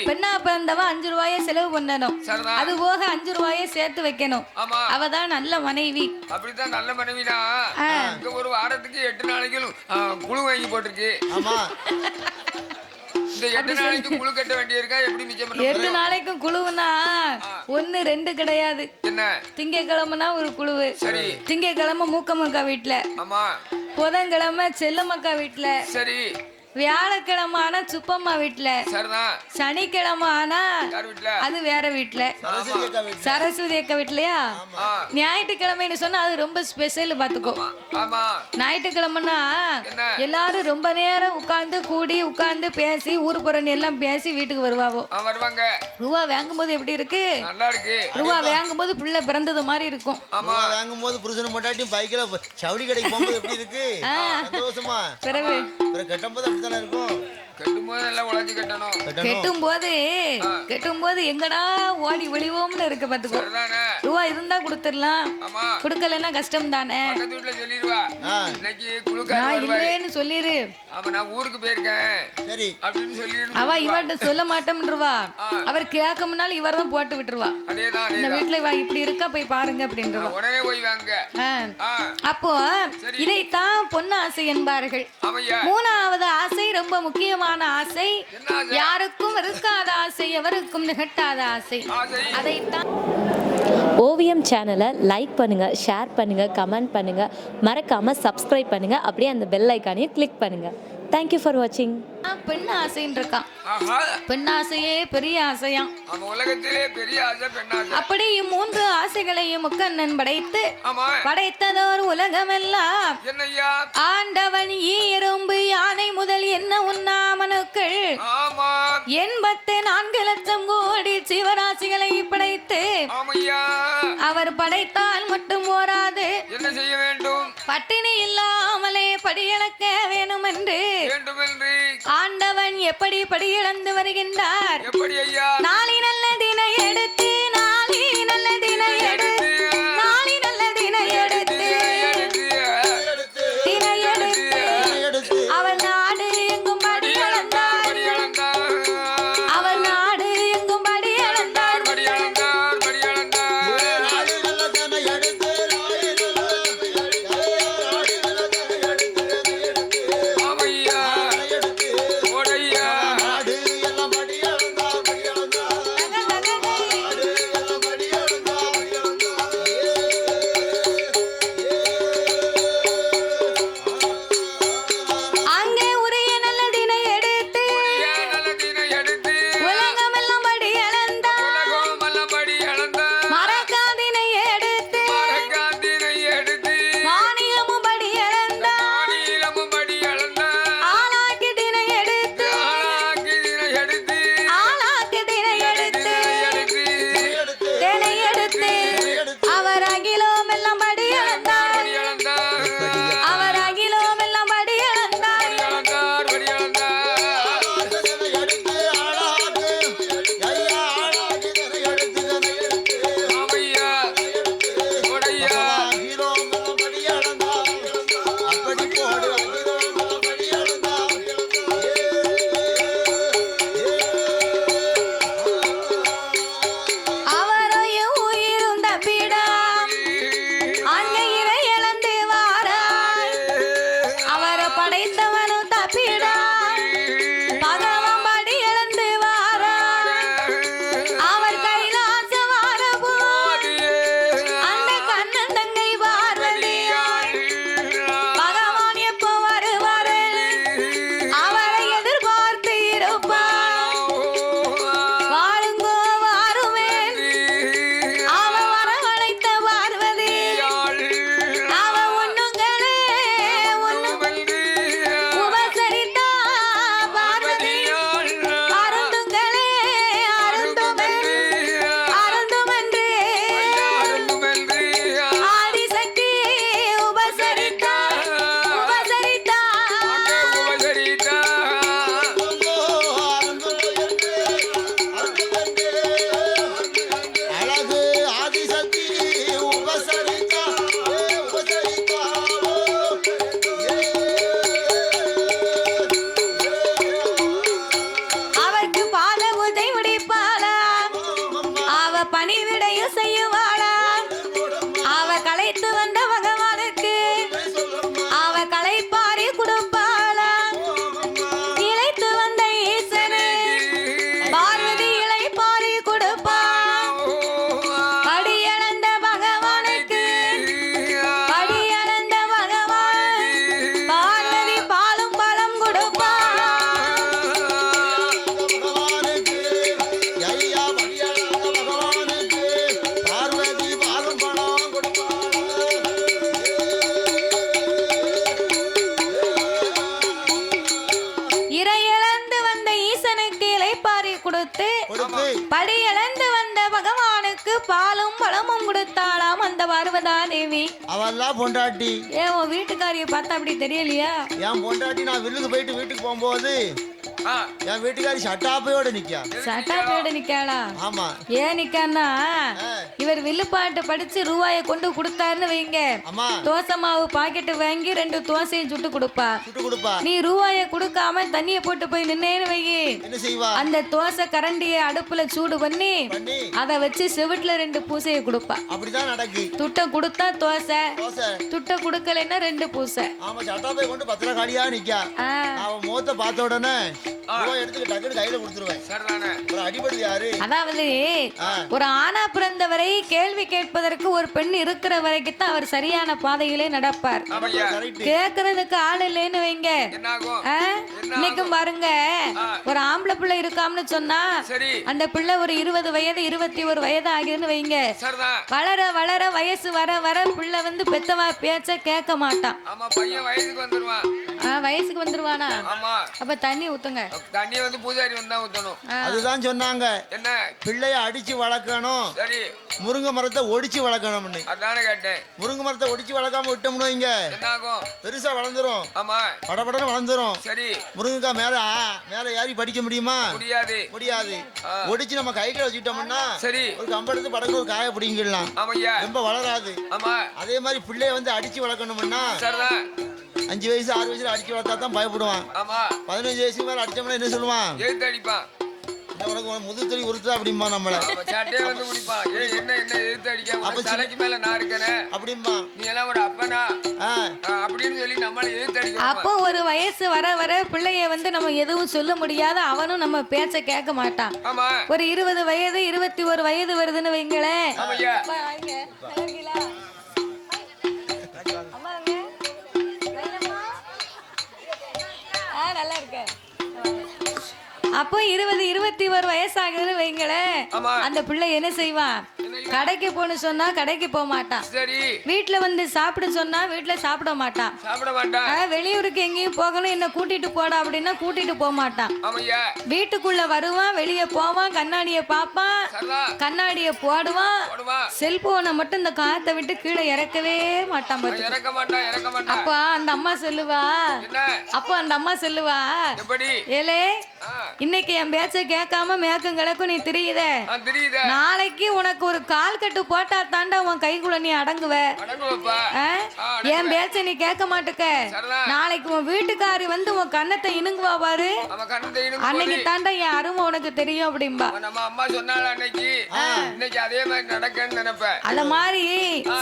Speaker 1: பெண்ணா பிறந்தவா 5 ரூபாய செலவு பண்ணணும். அது போக 5 ரூபாய சேர்த்து வைக்கணும். அவதான் நல்ல மனைவி.
Speaker 4: அப்படிதான் நல்ல மனைவினா. ஒரு வாரத்துக்கு 8 நாளைக்கு குழு வாங்கி போட்டிருக்கு.
Speaker 2: ஆமா.
Speaker 4: இந்த 8 நாளைக்கு குழு கட்ட வேண்டியிருக்கா? எப்படி மிச்சம் பண்ண?
Speaker 1: 8 நாளைக்கும் குழுவுனா 1 2 கிடையாது.
Speaker 4: என்ன?
Speaker 1: திங்கக்கிழமைனா ஒரு குழுவு. திங்கக்கிழமை மூக்கமக்கா வீட்டுல.
Speaker 4: ஆமா.
Speaker 1: புதன்கிழமை செல்லமக்கா வீட்டுல.
Speaker 4: சரி.
Speaker 1: வியாழக்கிழமை ஆனா சுப்பம்மா வீட்டுல. சனிக்கிழமை ஆனா அது வேற வீட்டுல, சரஸ்வதி அக்கா வீட்லயா. ஞாயிற்றுக்கிழமைன்னு சொன்னா அது ரொம்ப ஸ்பெஷல் பாத்துக்கோ. ஞாயிற்றுக்கிழமைன்னா எல்லாரும் ரொம்ப நேரம் உட்கார்ந்து பேசி ஊர் புறணி எல்லாம் பேசி வீட்டுக்கு வருவாவோ. ரூபா வாங்கும் போது எப்படி இருக்கு? ரூபா வாங்கும் போது பிள்ளை பிறந்தது மாதிரி இருக்கும்.
Speaker 2: வாங்கும் போது புருஷன் பொண்டாட்டியும் பைக்கில சவுடி கடைக்கு போகும்போது எப்படி இருக்கு? சந்தோஷமா.
Speaker 1: பிறகு
Speaker 2: கட்டும்போது அப்படித்தானே இருக்கும்.
Speaker 1: கெட்டும் போது எங்கடா ஓடி ஒளிவோம்னு இருக்கு பாத்துக்கோ. ரூபா இருந்தா குடுத்துடலாம், குடுக்கலன்னா கஷ்டம் தானே. இல்லன்னு சொல்லிரு.
Speaker 4: ஊருக்கு போயிருக்கேன்
Speaker 1: அவ இவர்கிட்ட சொல்ல மாட்டோம்ன்றவா. அவர் கேட்க முன்னால இவர் தான் போட்டு விட்டுருவா. இந்த வீட்டுல இப்படி இருக்கா போய் பாருங்க அப்படின்றவா. அப்போ இதைத்தான் பொண்ணு ஆசை என்பார்கள். 3வது ஆசை ரொம்ப முக்கியமான ஆசை. யாருக்கும் இருக்காத ஆசை, எவருக்கும் நிகட்டாத ஆசை. அதைத்தான்
Speaker 3: ஓவியம் சேனலை லைக் பண்ணுங்கள், ஷேர் பண்ணுங்கள், கமெண்ட் பண்ணுங்கள், மறக்காமல் சப்ஸ்கிரைப் பண்ணுங்கள், அப்படியே அந்த பெல் ஐக்கானையும் கிளிக் பண்ணுங்கள். தேங்க்யூ ஃபார் வாட்சிங்.
Speaker 1: பெண் ஆசைன்னு இருக்கான். பெண் ஆசையே பெரிய ஆசையாம்.
Speaker 4: உலகத்திலே பெரிய ஆசை பெண் ஆசை.
Speaker 1: அப்படி 3 ஆசைகளையும் முக்கண்ணன் படைத்ததோர் உலகமெல்லாம் ஆண்டவன் எறும்பு யானை முதல் என்ன உண்ணாமனுக்கள் 84 லட்சம் கோடி சிவராசிகளை படைத்து அவர் படைத்தால் மட்டும் போராது,
Speaker 4: என்ன செய்ய வேண்டும்?
Speaker 1: பட்டினி இல்லாமலே படியளக்க வேணும் என்று ஆண்டவன் எப்படி படியிழந்து வருகின்றார்?
Speaker 4: எப்படி ஐயா?
Speaker 1: நாளை நல்ல தினை எடுத்து, நாளை நல்ல தினை எடுத்து, நாளை நல்ல தினை எடுத்து, தினை எடுத்து அவள் நாடு எங்கும் படியளந்தார், அவள் நாடு எங்கும் படியளந்தார், அங்கே உரிய நல்ல தினை எடுத்து உலகமெல்லாம் படியளந்தார், மரக்காதினை எடுத்து மானியமும் படியளந்தார், ஆளாக்கி தினை எடுத்து, ஆளாக்கி தினை எடுத்து, தினை எடுத்து அவர் அகிலோம் எல்லாம் படியளந்தார், அவர் அகிலோம் எல்லாம் படியளந்தார். அவரையும் உயிரும் தப்பிடாம், அங்கே இறை இழந்து வாராய், அவரை படைத்தவனும் தப்பிடாம், பகவான் படி இழந்து வாராய், அவர் கைலாச வாரபோ அந்த கண்ணன் தங்கை பார்வதியாய், பகவான் எப்போ வருவாரு அவரை எதிர்பார்த்து இருப்பார், வாருங்கோ வாருவேன் அவ வரவழைத்த பார்வதி, அவ உண்ணுங்களே உண்ணும் உபசரித்தா பார்வதி, அருந்துங்களே அருந்துமென்று ஆதிசக்தி உபசரித்தா
Speaker 2: அழகு ஆதிசக்தி உபசரித்தா
Speaker 1: அவருக்கு பாத உதை முடிப்பாளா, அவ பணிவிடையும் செய்யுவாளா, அவ களைத்து வந்த பகவானுக்கு அவ களைப்பாரி கொடுப்பாளா, இளைத்து வந்த ஈசனு பார்வதி இளைப்பாரி கொடுப்பா, படியளந்த பகவானுக்கு படியளந்த பகவான் பார்வதி பாலும் பழம் கொடுப்பா.
Speaker 2: பகவானுக்கு ஐயா படியாளந்த பகவானுக்கு பார்வதி பாலும் பணம் கொடுப்பாள்.
Speaker 1: இறை இழந்து வந்த ஈசனுக்கு இளைப்பாரி கொடுத்து,
Speaker 2: கொடுத்து
Speaker 1: படி இழந்து வந்த பகவானுக்கு பாலும் பழமும் கொடுத்தாளாம் அந்த பார்வதா தேவி.
Speaker 2: அவெல்லாம் பொண்டாட்டி.
Speaker 1: ஏன் உன் வீட்டுக்காரிய பார்த்தா அப்படி தெரியலையா?
Speaker 2: என் பொண்டாட்டி நான் வில்லுக்கு போயிட்டு வீட்டுக்கு போகும்போது என் வீட்டுக்காரி சட்டாப்பையோட நிக்கா.
Speaker 1: சட்டாப்பையோட நிக்காளா?
Speaker 2: ஆமா.
Speaker 1: ஏன் நிக்கான்னா இவர் வில்லுப்பாட்டு படிச்சு ரூபாயை கொண்டு கொடுத்தாருன்னு வைங்க,
Speaker 2: ஆமா,
Speaker 1: தோசை மாவு பாக்கெட்டு வாங்கி 2 தோசையும் சுட்டு கொடுப்பா.
Speaker 2: சுட்டு கொடுப்பா.
Speaker 1: நீ ரூபாயை கொடுக்காம தண்ணியை போட்டு போய் நின்னேன்னு வையி,
Speaker 2: என்ன செய்வா?
Speaker 1: அந்த தோசை கரண்டியை அடுப்புல சூடு பண்ணி
Speaker 2: பண்ணி
Speaker 1: அதை வச்சு செவிட்டுல 2 பூசையை கொடுப்பா.
Speaker 2: அப்படிதான் நடக்கு.
Speaker 1: துட்டை கொடுத்தா தோசை,
Speaker 2: தோசை
Speaker 1: துட்டை கொடுக்கலைன்னா 2 பூசை.
Speaker 2: ஆமா, சட்டாப்பை கொண்டு பத்திர காலியா நிக்கா.
Speaker 1: ஆ,
Speaker 2: அவன் முகத்தை பார்த்த உடனே ரூபாய் எடுத்து டக்குனு கையில கொடுத்துருவேன்.
Speaker 4: சரிதானே?
Speaker 2: ஒரு அடிபடி யாரு?
Speaker 1: அதாவது ஒரு ஆணா பிறந்தவரை கேள்வி கேட்பதற்கு ஒரு பெண் இருக்கிற வரைக்கும் தான் அவர் சரியான பாதையிலே நடப்பார்.
Speaker 2: கரெக்ட்.
Speaker 1: கேட்கறதுக்கு ஆள் இல்லைன்னு வைங்க,
Speaker 4: என்ன ஆகும்?
Speaker 1: ஆ, இன்னைக்கும் பாருங்க ஒரு ஆம்பளை பிள்ளை இருக்காம்னு சொன்னா
Speaker 4: சரி,
Speaker 1: அந்த பிள்ளை ஒரு 20 வயது 21 வயது ஆகுதுன்னு வைங்க,
Speaker 4: சரிதான்.
Speaker 1: வளர வளர வயசு வர வர பிள்ளை வந்து பெத்தவா பேச்ச கேட்க மாட்டான்.
Speaker 4: ஆமா, பையன் வயசுக்கு வந்துருவான்.
Speaker 1: வயசுக்கு வந்துருவானா?
Speaker 4: ஆமா.
Speaker 1: அப்ப தண்ணி ஊத்துங்க.
Speaker 4: தண்ணியை வந்து பூஜாரி வந்தா ஊத்தணும்.
Speaker 2: அதுதான் சொன்னாங்க,
Speaker 4: என்ன
Speaker 2: பிள்ளைய அடிச்சு வளர்க்கணும்,
Speaker 4: சரி
Speaker 2: முருங்கை மரத்தை ஒடிச்சு வளர்க்கணும்னு.
Speaker 4: அதானே கேட்டேன்.
Speaker 2: முருங்கை மரத்தை ஒடிச்சு வளர்க்காம விட்டோம்னு இங்க
Speaker 4: என்ன ஆகும்?
Speaker 2: பெருசா வளர்ந்துரும்,
Speaker 4: ஆமா
Speaker 2: படபடன்னு வளர்ந்துரும்.
Speaker 4: சரி
Speaker 2: முருங்கைக்காய் மேல ஏறி படிக்க முடியுமா?
Speaker 4: முடியாது.
Speaker 2: முடியாது. ஒடிச்சு நம்ம கைகளை வச்சுட்டோம்னா
Speaker 4: சரி
Speaker 2: ஒரு கம்பெடுத்து படகு ஒரு காய பிடிங்கிடலாம்,
Speaker 4: ஆமையா
Speaker 2: ரொம்ப வளராது.
Speaker 4: ஆமா
Speaker 2: அதே மாதிரி பிள்ளைய வந்து அடிச்சு வளர்க்கணும்னா
Speaker 4: சரிதான்.
Speaker 2: 5 வயசு 6 வயசுல அடிச்சு வளர்த்தா தான் பயப்படுவான்.
Speaker 4: ஆமா
Speaker 2: 15 வயசுக்கு மேல அடிச்சோம்னா என்ன சொல்லுவான்?
Speaker 4: எழுத்து அடிப்பான்.
Speaker 2: உனக்கு முதுத்தொலி உறுத்தா அப்படிம்பா நம்மள.
Speaker 4: சட்டையை வந்து முடிப்பான். என்ன எழுத்து அடிக்க தலைக்கு மேல நான் இருக்கேன்
Speaker 2: அப்படிம்பா.
Speaker 4: நீ எல்லாம் ஒரு அப்பனா அப்படின்னு சொல்லி நம்மள எழுத்து அடிக்க.
Speaker 1: அப்போ ஒரு வயசு வர வர பிள்ளைய வந்து நம்ம எதுவும் சொல்ல முடியாது, அவனும் நம்ம பேச்ச கேட்க மாட்டான்.
Speaker 4: ஆமா
Speaker 1: ஒரு 20 வயது 21 வயது வருதுன்னு வைங்களேன்.
Speaker 4: ஆமையா
Speaker 1: அப்பா, வாங்க. நல்லா இருக்கீங்களா? அம்மா வாங்க. கையிலம்மா. நல்லா இருக்கேன். அப்போ 20 21 வயசாகுதுன்னு வைங்களேன்.
Speaker 4: ஆமா.
Speaker 1: அந்த பிள்ளை என்ன செய்வான்? கடைக்கு போன்னு சொன்னா கடைக்கு போக மாட்டான்.
Speaker 4: சரி
Speaker 1: வீட்டுல வந்து சாப்பிட சொன்னா வீட்டுல சாப்பிட மாட்டான்.
Speaker 4: சாப்பிட மாட்டான்.
Speaker 1: வெளியூருக்கு எங்கேயும் போகணும், என்ன கூட்டிட்டு போடா அப்படின்னா கூட்டிட்டு போக மாட்டான்.
Speaker 4: ஆமையா
Speaker 1: வீட்டுக்குள்ள வருவான், வெளியே போவான், கண்ணாடிய பாப்பான்,
Speaker 4: சரிதான்.
Speaker 1: கண்ணாடிய போடுவான்,
Speaker 4: போடுவா.
Speaker 1: செல்போனை மட்டும் இந்த காத்தை விட்டு கீழே இறக்கவே மாட்டான் பாரு.
Speaker 4: இறக்க மாட்டான் இறக்க மாட்டான்.
Speaker 1: அப்ப அந்த அம்மா சொல்லுவா,
Speaker 4: என்ன
Speaker 1: அப்போ அந்த அம்மா சொல்லுவா,
Speaker 4: எப்படி
Speaker 1: ஏலே இன்னைக்கு என் பேச்ச கேட்காம மேக்கும் கிழக்கும் நீ தெரியுத,
Speaker 4: தெரியுதா?
Speaker 1: நாளைக்கு உனக்கு ஒரு கால் கட்டு போட்டா தாண்டா உன் கைக்குள்ள நீ அடங்குவ.
Speaker 4: அடங்குவப்பா.
Speaker 1: என் பேச்ச நீ கேட்க மாட்டுக்க, நாளைக்கு உன் வீட்டுக்காரி வந்து உன் கண்ணத்தை இணுங்குவா பாரு,
Speaker 4: அவன் கண்ணத்தை இணுங்கு
Speaker 1: அன்னைக்கு தாண்டா என் அருமை உனக்கு தெரியும் அப்படின்பா.
Speaker 4: நம்ம அம்மா சொன்னால அன்னைக்கு இன்னைக்கு அதே மாதிரி நடக்கன்னு நினைப்பேன்.
Speaker 1: அந்த மாதிரி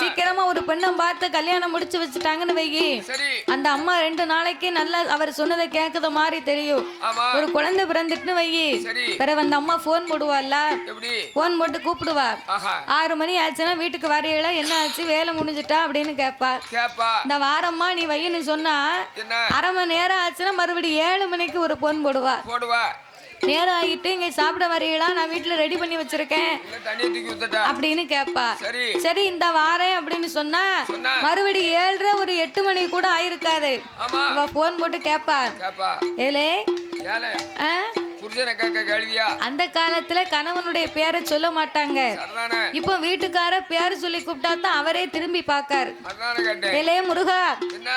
Speaker 1: சீக்கிரமா ஒரு பெண்ணை பார்த்து கல்யாணம் முடிச்சு வச்சுட்டாங்கன்னு வைகி,
Speaker 4: சரி
Speaker 1: அந்த அம்மா 2 நாளைக்கு நல்லா அவர் சொன்னதை கேட்கற மாதிரி தெரியும்.
Speaker 4: ஆமா
Speaker 1: ஒரு குழந்தை பிறந்துட்டுன்னு வைகி,
Speaker 4: சரி
Speaker 1: பிறகு அந்த அம்மா போன் போடுவாள்ல,
Speaker 4: எப்படி
Speaker 1: போன் போட்டு கூப்பிடுவா.
Speaker 4: ஆஹா
Speaker 1: 6 மணி ஆச்சுன்னா வீட்டுக்கு வரையில என்ன ஆச்சு வேலை முடிஞ்சுட்டா அப்படின்னு கேட்பா.
Speaker 4: கேப்பா
Speaker 1: இந்த வாரம்மா நீ வையின்னு சொன்னா
Speaker 4: என்ன
Speaker 1: 1/2 மணி நேரம் ஆச்சுன்னா மறுபடியும் 7 மணிக்கு ஒரு போன் போடுவா.
Speaker 4: போடுவா.
Speaker 1: நேரம் ஆகிட்டு இங்க சாப்பிட வரையிலா, நான் வீட்டுல ரெடி பண்ணி வச்சிருக்கேன்
Speaker 4: இல்ல தண்ணியை தூக்கி ஊத்தட்டா
Speaker 1: அப்படின்னு கேட்பா.
Speaker 4: சரி
Speaker 1: சரி இந்த வாரேன் அப்படின்னு சொன்னா மறுபடியும் 7:30 ஒரு 8 மணி கூட ஆயிருக்காது.
Speaker 4: ஆமா
Speaker 1: அவ போன் போட்டு கேட்பா,
Speaker 4: கேப்பா
Speaker 1: ஏலே
Speaker 4: ஏலே புருஷனை கேட்க கேள்வியா?
Speaker 1: அந்த காலத்துல கணவனுடைய பேரை சொல்ல மாட்டாங்க,
Speaker 4: சரிதானே?
Speaker 1: இப்போ வீட்டுக்கார பேர் சொல்லி கூப்பிட்டா தான் அவரே திரும்பி பாக்காரு.
Speaker 4: அதானே கேட்டேன்.
Speaker 1: ஏலே முருகா,
Speaker 4: என்ன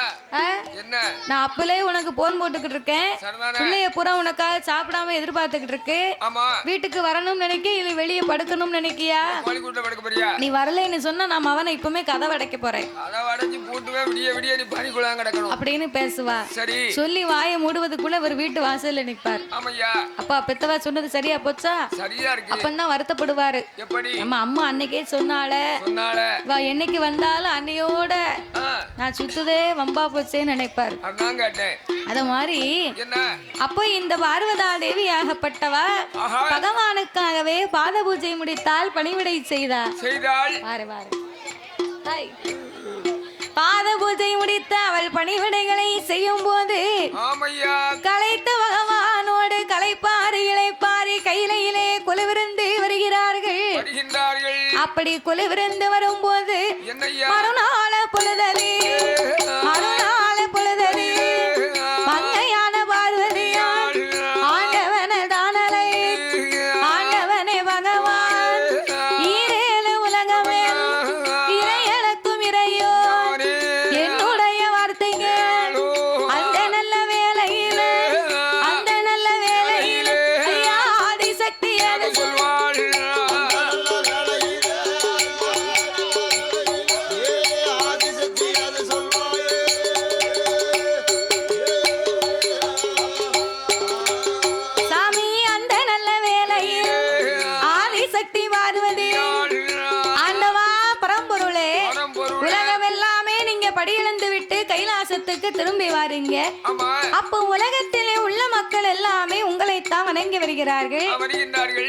Speaker 4: என்ன
Speaker 1: நான் அப்பலே உனக்கு போன் போட்டுக்கிட்டு இருக்கேன்,
Speaker 4: சரிதானே?
Speaker 1: பிள்ளைய பூரா உனக்காக சாப்பிடாம எதிர்பார்த்துக்கிட்டு இருக்கு,
Speaker 4: ஆமா
Speaker 1: வீட்டுக்கு வரணும்னு நினைக்க இல்ல வெளியே படுக்கணும்னு நினைக்கியா?
Speaker 4: கோழி கூட்ட படுக்க போறியா?
Speaker 1: நீ வரலைன்னு சொன்னா நான் அவனை இப்பவுமே கதவை அடைக்க போறேன்,
Speaker 4: அதை அடைஞ்சு போட்டுவே விடிய விடிய நீ பனிக்குள்ளாங்க கிடக்கணும்
Speaker 1: அப்படின்னு பேசுவா.
Speaker 4: சரி
Speaker 1: சொல்லி வாயை மூடுவதுக்குள்ள ஒரு வீட்டு வாசல்ல நிப்பார்.
Speaker 4: ஆமையா
Speaker 1: அப்பா பெத்தவா சொன்னது சரியா போச்சா?
Speaker 4: சரியா இருக்கு.
Speaker 1: அப்பந்தான் வருத்தப்படுவாரு.
Speaker 4: எப்படி?
Speaker 1: நம்ம அம்மா அன்னைக்கே சொன்னால வா என்னைக்கு வந்தாலும் அன்னையோட நான் சுத்துதே வம்பா போச்சேன்னு நினைப்பாரு.
Speaker 4: அதான் கேட்டேன்.
Speaker 1: அத மாதிரி
Speaker 4: என்ன
Speaker 1: அப்போ இந்த பார்வதா தேவி ஆகப்பட்டவா பகவானுக்காகவே பாத பூஜை முடித்தால் பணிவிடை செய்தார். வாரு வாரு ஹாய். பாத பூஜை முடித்த அவள் பணிவிடைகளை செய்யும் போது கலைத்த பகவானோடு கலைப்பாரி இளைப்பாரி கையிலே கொலுவிருந்து வருகிறார்கள். அப்படி கொலுவிருந்து வரும்போது மறுநாள பொழுதது மறுநாள பொழுதது மங்கையான பார்வதியால் ஆண்டவன தானலை ஆண்டவனே பகவான் ஈரேழு உலகமே இறையளக்கும் இறையோ என்னுடைய வார்த்தைகள் அந்த நல்ல வேளையில அந்த நல்ல வேளையில ஐயா ஆதிசக்தி அது சொல்வாள். சாமி அந்த நல்ல வேளையில் ஆதிசக்தி பார்வதி ஆண்டவா பரம்பொருளே உலகம் எல்லாமே நீங்க படியிழந்து விட்டு கைலாசத்துக்கு திரும்பி வாரீங்க. அப்போ உலகத்திலே உள்ள மக்கள் எல்லாமே உங்களைத்தான் வணங்கி வருகிறார்கள்.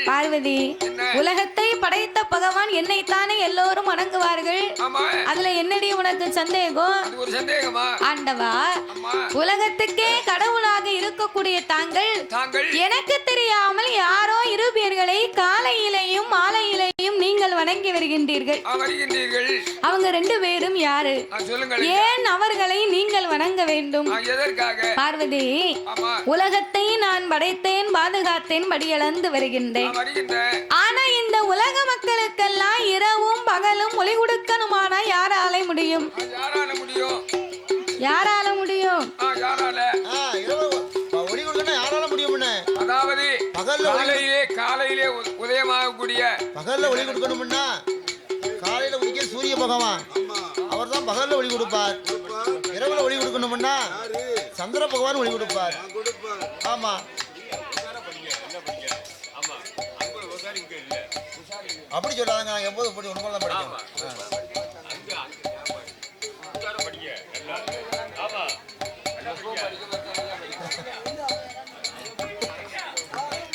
Speaker 1: பார்வதி உலகத்தை படைத்த பகவான் என்னைத்தானே எல்லோரும் வணங்குவார்கள், அதுல என்னடி உனக்கு சந்தேகம்? ஆண்டவா உலகத்துக்கே கடவுளாக இருக்கக்கூடிய தாங்கள் எனக்கு தெரியாமல் யாரோ இரு பேர்களை காலையிலேயும் மாலையிலேயும் நீங்கள் வணங்கி வருகின்றீர்கள். அவங்க 2 பேரும் யாரு? ஏன் அவர்களை நீங்கள் வணங்க வேண்டும்? பார்வதி, உலகத்தை நான் படைத்தேன், பாதுகாத்தேன், படியளந்து வருகின்றேன். ஆனா இந்த உலக மக்களுக்கெல்லாம் இரவும் பகலும் ஒளி கொடுக்கணுமான யாரால முடியும்? யாரால முடியும்?
Speaker 4: அதாவது காலையிலே உதயமாகக்கூடிய
Speaker 2: பகல்ல ஒளி கொடுக்கணும்னா காலையில உதிக்க சூரிய பகவான் அவர் தான் பகல்ல ஒளி கொடுப்பார். இரவுல ஒளி கொடுக்கணும்னா சந்திர பகவான் ஒளி கொடுப்பார். ஆமா, அப்படி சொல்றாங்க. நான் எப்போது போய் ஒன்று தான் படிக்கிறேன்.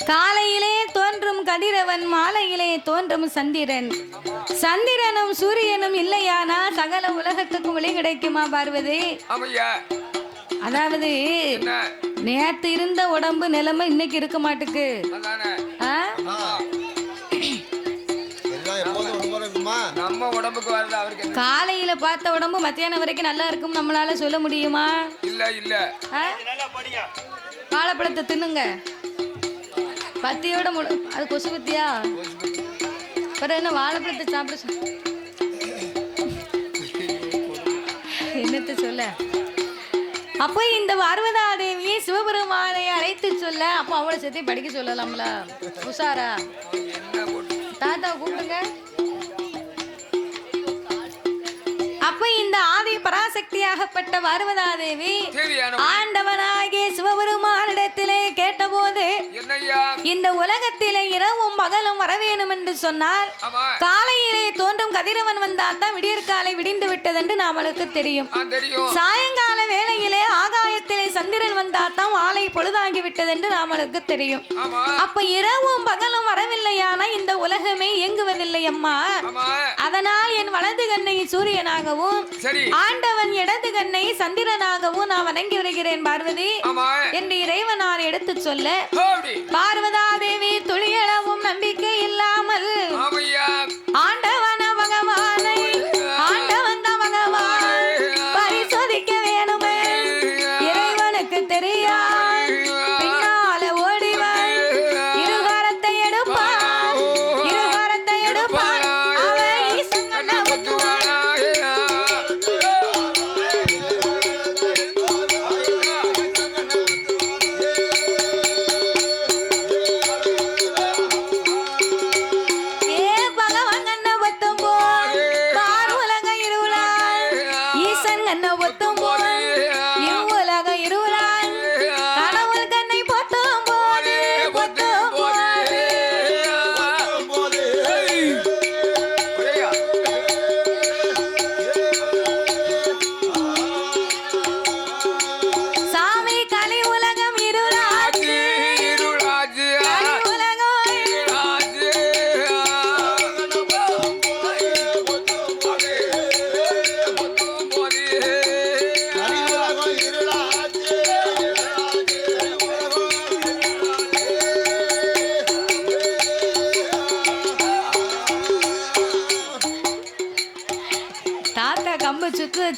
Speaker 1: காலையிலே தோன்றும் கதிரவன், மாலையிலே தோன்றும் சந்திரன். சந்திரனும் சூரியனும் இல்லையானா சகல உலகத்துக்கும் ஒளி கிடைக்குமா பார்வதி? அதாவது நேத்து இருந்த உடம்பு நிலைமை இன்னைக்கு இருக்க மாட்டுக்கு. காலையில பார்த்த உடம்பு மத்தியானம் வரைக்கும் நல்லா இருக்கும் நம்மளால சொல்ல முடியுமா? இல்ல. வாழைப்பழத்தை தின்னுங்க, பத்தியோட அது கொசு பத்தியா? அப்புறம் என்ன வாழைப்பழத்தை சாப்பிட என்னத்த சொல்ல? அப்போ இந்த பார்வதா தேவி சிவபெருமானை அழைத்து சொல்ல, அப்போ அவளை சேர்த்து படிக்க சொல்லலாம்ல. உஷாரா தாத்தா கூப்பிடுங்க. அப்ப இந்த ஆதி பராசக்தியாகப்பட்ட பார்வதா தேவி ஆண்டவனாகிய சிவபெருமானிடத்திலே கேட்டபோது, இந்த உலகத்திலே இரவும் பகலும் வர வேணும் என்று சொன்னால் காலையிலே தோன்றும் கதிரவன் வந்தால் தான் விடியற்காலை விடிந்து விட்டது என்று நாமளுக்கு தெரியும். சாயங்கால வேளையிலே ஆகாயத்திலே சந்திரன் வந்தால் தான் மாலை பொழுதாகி விட்டது என்று நாமளுக்கு தெரியும். அப்ப இரவும் பகலும் வரவில்லையான இந்த உலகமே இயங்குவதில்லை அம்மா. அதனால் என் வலது கண்ணை சூரியனாகவும் ஆண்டவன் இடது கண்ணை சந்திரனாகவும் நான் வணங்கி வருகிறேன் பார்வதி என்று இறைவனார் எடுத்து சொல்ல, பார்வதா தேவி துளியளவும் நம்பிக்கை இல்லாமல் ஆண்டவன பகவானை பரிசோதிக்க வேணுமே, இறைவனுக்கு தெரியா பின்னால ஓடிவன் இருகாரத்தை எடுப்பான்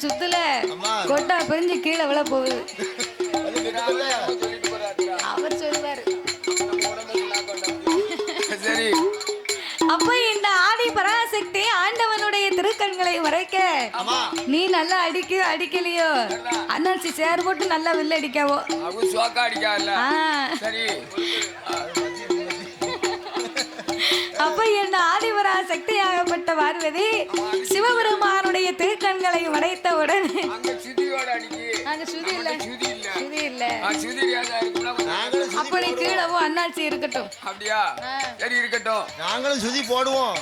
Speaker 1: சுத்துல கொட்டா பிரிஞ்சு கீழே விழ போகுது. அவர் சொல்வாரு. அப்ப இந்த ஆதி பராசக்தி ஆண்டவனுடைய திருக்கண்களை மறைக்க நீ நல்லா அடிக்கலையோ அண்ணாச்சி சேர் போட்டு நல்லா வில்ல அடிக்காவோ. அப்ப இந்த ஆதிபரா சக்தியாகப்பட்ட பார்வதி சிவபெருமானுடைய திருக்கண்களை மறைத்தவுடன் அப்படி கீழவோ அண்ணாச்சி இருக்கட்டும்.
Speaker 4: அப்படியா? சரி இருக்கட்டும்,
Speaker 2: நாங்களும் சுதி போடுவோம்.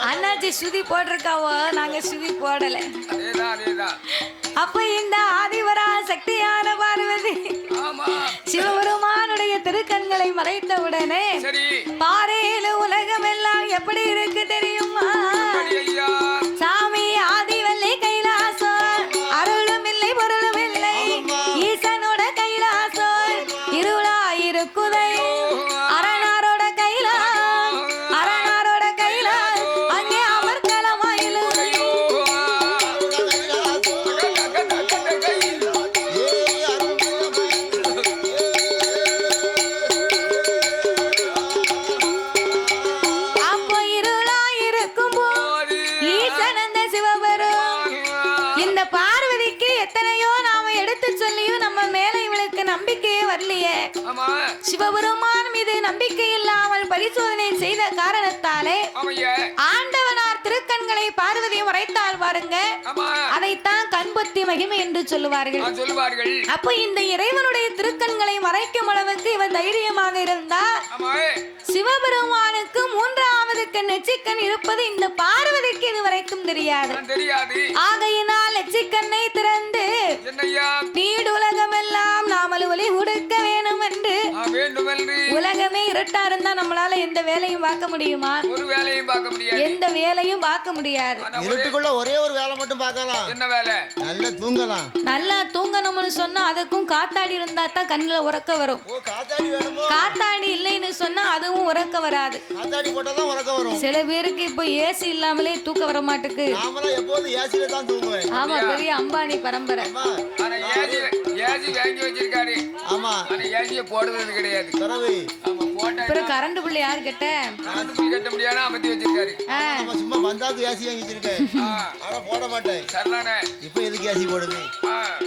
Speaker 1: அண்ணாச்சி சுதி போட்டிருக்காவோ, நாங்க சுதி போடல. அப்ப இந்த ஆதிபரா சக்தியான பார்வதி சிவபெருமானுடைய திருக்கண்களை மறைத்த உடனே பாறையில உலகம் எல்லாம் எப்படி இருக்கு தெரியுமா? சாமி ஆதிவல்லி கைலாசம், அருளும் இல்லை பொருளும் இல்லை ஈசனோட கைலாசம், பார்வதிக்கு எத்தனையோ நாம எடுத்து சொல்லியும் நம்ம மேல இவளுக்கு நம்பிக்கையே வரலையே.
Speaker 4: ஆமா
Speaker 1: சிவபெருமான் மீது நம்பிக்கை இல்லாமல் பரிசோதனை செய்த காரணத்தாலே
Speaker 4: ஆமையா
Speaker 1: ஆண்டவனார் திருக்கண்களை பார்வதி மறைத்தால் பாருங்க.
Speaker 4: ஆமா
Speaker 1: அதைத்தான் கண்பொத்தி மகிமை என்று சொல்லுவார்கள்.
Speaker 4: சொல்லுவார்கள்.
Speaker 1: அப்ப இந்த இறைவனுடைய திருக்கண்களை மறைக்கும் அளவுக்கு இவன் தைரியமாக இருந்தார்.
Speaker 4: ஆமா
Speaker 1: சிவபெருமானுக்கு மூன்றாவது கண் நெற்றிக்கண் இருப்பது இந்த பார்வதிக்கு இதுவரைக்கும் தெரியாது.
Speaker 4: தெரியாது.
Speaker 1: ஆகையினால் நெற்றிக்கண்ணை திறந்து
Speaker 4: என்னையா
Speaker 1: நீடு உலகமெல்லாம் நாமல் ஒளி கொடுக்க வேணும் என்று
Speaker 4: வேண்டும் என்று
Speaker 1: உலகமே இருட்டா இருந்தா நம்மளால எந்த வேலையும் பார்க்க முடியுமா?
Speaker 4: ஒரு வேலையும் பார்க்க முடியாது.
Speaker 1: எந்த வேலையும் பார்க்க முடியாது.
Speaker 2: இருட்டுக்குள்ள ஒரே ஒரு வேலை மட்டும் பார்க்கலாம்.
Speaker 4: என்ன வேலை?
Speaker 2: நல்லா தூங்கலாம்.
Speaker 1: நல்லா தூங்கணும்னு சொன்னா அதுக்கும் காத்தாடி இருந்தா தான் கண்ணுல உறக்க வரும்.
Speaker 2: ஓ காத்தாடி வேணுமோ?
Speaker 1: காத்தாடி இல்லைன்னு சொன்னா அதுவும் உறக்க வராது.
Speaker 2: காத்தாடி போட்டாதான் உறக்க வரும்.
Speaker 1: சில பேருக்கு இப்போ ஏசி இல்லாமலே தூக்க வர மாட்டுக்கு.
Speaker 2: நாமலாம் எப்போதும் ஏசில தான் தூங்குவேன்.
Speaker 1: ஆமா பெரிய அம்பானி பரம்பரை.
Speaker 4: ஆனா ஏசி வாங்கி வச்சிருக்காரு.
Speaker 2: ஆமா
Speaker 4: ஆனா ஏசிய போடுறது கிடையாது.
Speaker 2: தரவு.
Speaker 4: ஆமா போட்டா
Speaker 1: அப்புறம் கரண்ட் பிள்ளை யாரு கேட்ட?
Speaker 4: கரண்ட் பில் கட்ட முடியாத அமர்த்தி வச்சிருக்காரு.
Speaker 2: ஆமா சும்மா வந்தாக்கு ஏசி வாங்கி வச்சிருக்கேன். ஆனா போட மாட்டேன்.
Speaker 4: சரிதானே?
Speaker 2: இப்போ எதுக்கு ஏசி போடுது?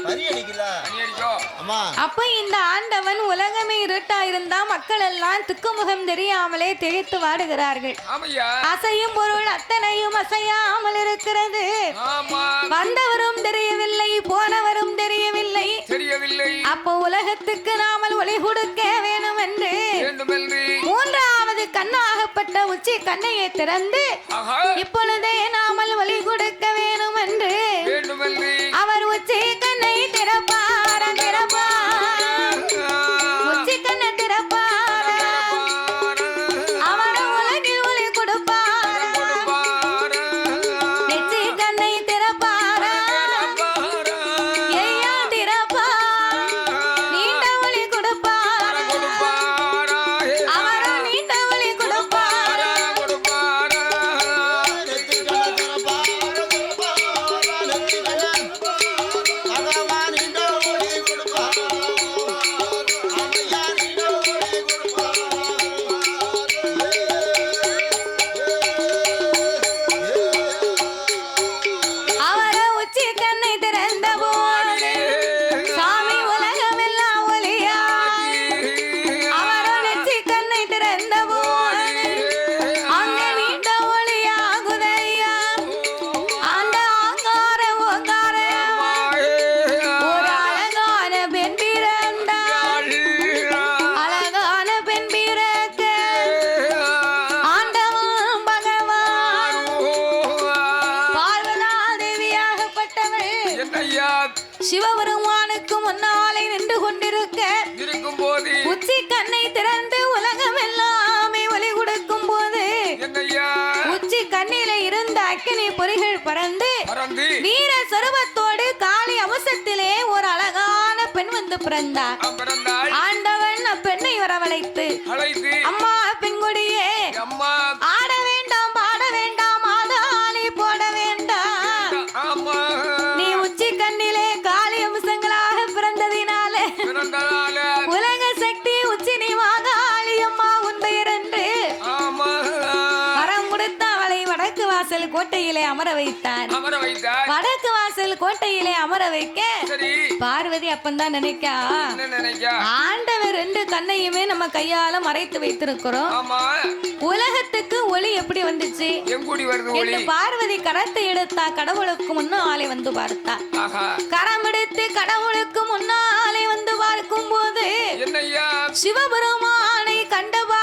Speaker 2: பறி அடிக்கல.
Speaker 4: பனி அடிக்கோ.
Speaker 2: ஆமா
Speaker 1: அப்ப இந்த ஆண்டவன் உலகமே இருட்டா இருந்தா மக்கள் எல்லாம் துக்குமுகம் தெரியாமலே திகைத்து வாடுகிறார்கள்.
Speaker 4: ஆமையா
Speaker 1: அசையும் பொருள் அத்தனையும் அசையாமல் இருக்கிறது.
Speaker 4: ஆமா
Speaker 1: வந்தவரும் தெரியவில்லை போனவரும் தெரியவில்லை.
Speaker 4: தெரியவில்லை.
Speaker 1: அப்போ உலகத்துக்கு நாமல் ஒளி கொடுக்க வேணும் என்று
Speaker 4: வேண்டும் என்று
Speaker 1: மூன்றாவது கண்ணாகப்பட்ட உச்சி கண்ணையை திறந்து
Speaker 4: ஆஹா
Speaker 1: இப்பொழுதே நாமல் ஒளி கொடுக்க வேணும் என்று
Speaker 4: வேண்டும் என்று
Speaker 1: அவர் உச்சி கண்ணை திறப்பார உச்சி கண்ணை திறப்பார அவர் உலகில் ஒளி கொடுப்பார நெற்றி கண்ணை திறப்பார ஐயா திறப்பார் நீண்ட ஒளி கொடுப்பார அவரும் நீண்ட ஒளி கொடுப்பார அவர உச்சி கண்ணை திறந்த போது சாமி உலகமெல்லாம் ஒளியா அவர நெற்றி கண்ணை திறந்த போது அங்க நீண்ட ஒளியாகுதையா அந்த ஆங்கார ஓங்கார ஒரு அழகான பெண் பிறந்தாள் அழகான பெண் பிறக்க ஆண்டவன் பகவான் பார்வதா தேவியாகப்பட்டவள்
Speaker 4: என்னையா
Speaker 1: சிவபெருமானுக்கு முன்னாலே நின்று கொண்டிருக்க
Speaker 4: இருக்கும் போது
Speaker 1: உச்சி கண்ணை திறந்து உலகம் எல்லாமே ஒளி கொடுக்கும் போது
Speaker 4: என்னையா
Speaker 1: உச்சி கண்ணில இருந்த அக்கினி பொறிகள் பறந்து
Speaker 4: பறந்து
Speaker 1: வீர சொருபத்தோடு காளி அம்சத்திலே ஒரு அழகான பெண் வந்து பிறந்தார்.
Speaker 4: பிறந்தாள்.
Speaker 1: ஆண்டவன் அப்பெண்ணை வரவழைத்து
Speaker 4: அழைத்து
Speaker 1: அம்மா பெண்குடியே
Speaker 4: அம்மா
Speaker 1: ஆட வேண்டாம் பாட வேண்டாம் ஆதாளி போட வேண்டாம்.
Speaker 4: ஆமா
Speaker 1: நீ உச்சி கண்ணிலே காளி அம்சங்களாக பிறந்ததினாலே
Speaker 4: பிறந்தனால
Speaker 1: உலக சக்தி உச்சி நீ மாகாளி அம்மா உன் பெயர் என்று
Speaker 4: ஆமா
Speaker 1: வரம் கொடுத்த அவளை வடக்கு வாசல் கோட்டையிலே அமர வைத்தார்.
Speaker 4: அமர வைத்தார்.
Speaker 1: வடக்கு வாசல் கோட்டையிலே அமர வைக்க
Speaker 4: சரி
Speaker 1: பார்வதி அப்பந்தான் நினைக்கா
Speaker 4: என்ன நினைக்கா?
Speaker 1: ஆண்டவர் ரெண்டு கண்ணையுமே நம்ம கையால மறைத்து வைத்திருக்கிறோம்.
Speaker 4: ஆமா
Speaker 1: உலகத்துக்கு ஒளி எப்படி வந்துச்சு
Speaker 4: எங்கூடி வருது ஒளி?
Speaker 1: என்று பார்வதி கரத்தை எடுத்தா கடவுளுக்கு முன்னாலே வந்து பார்த்தா.
Speaker 4: ஆஹா
Speaker 1: கரம் எடுத்து கடவுளுக்கு முன்னாலே வந்து பார்க்கும் போது
Speaker 4: என்னையா
Speaker 1: சிவபெருமானை கண்டபா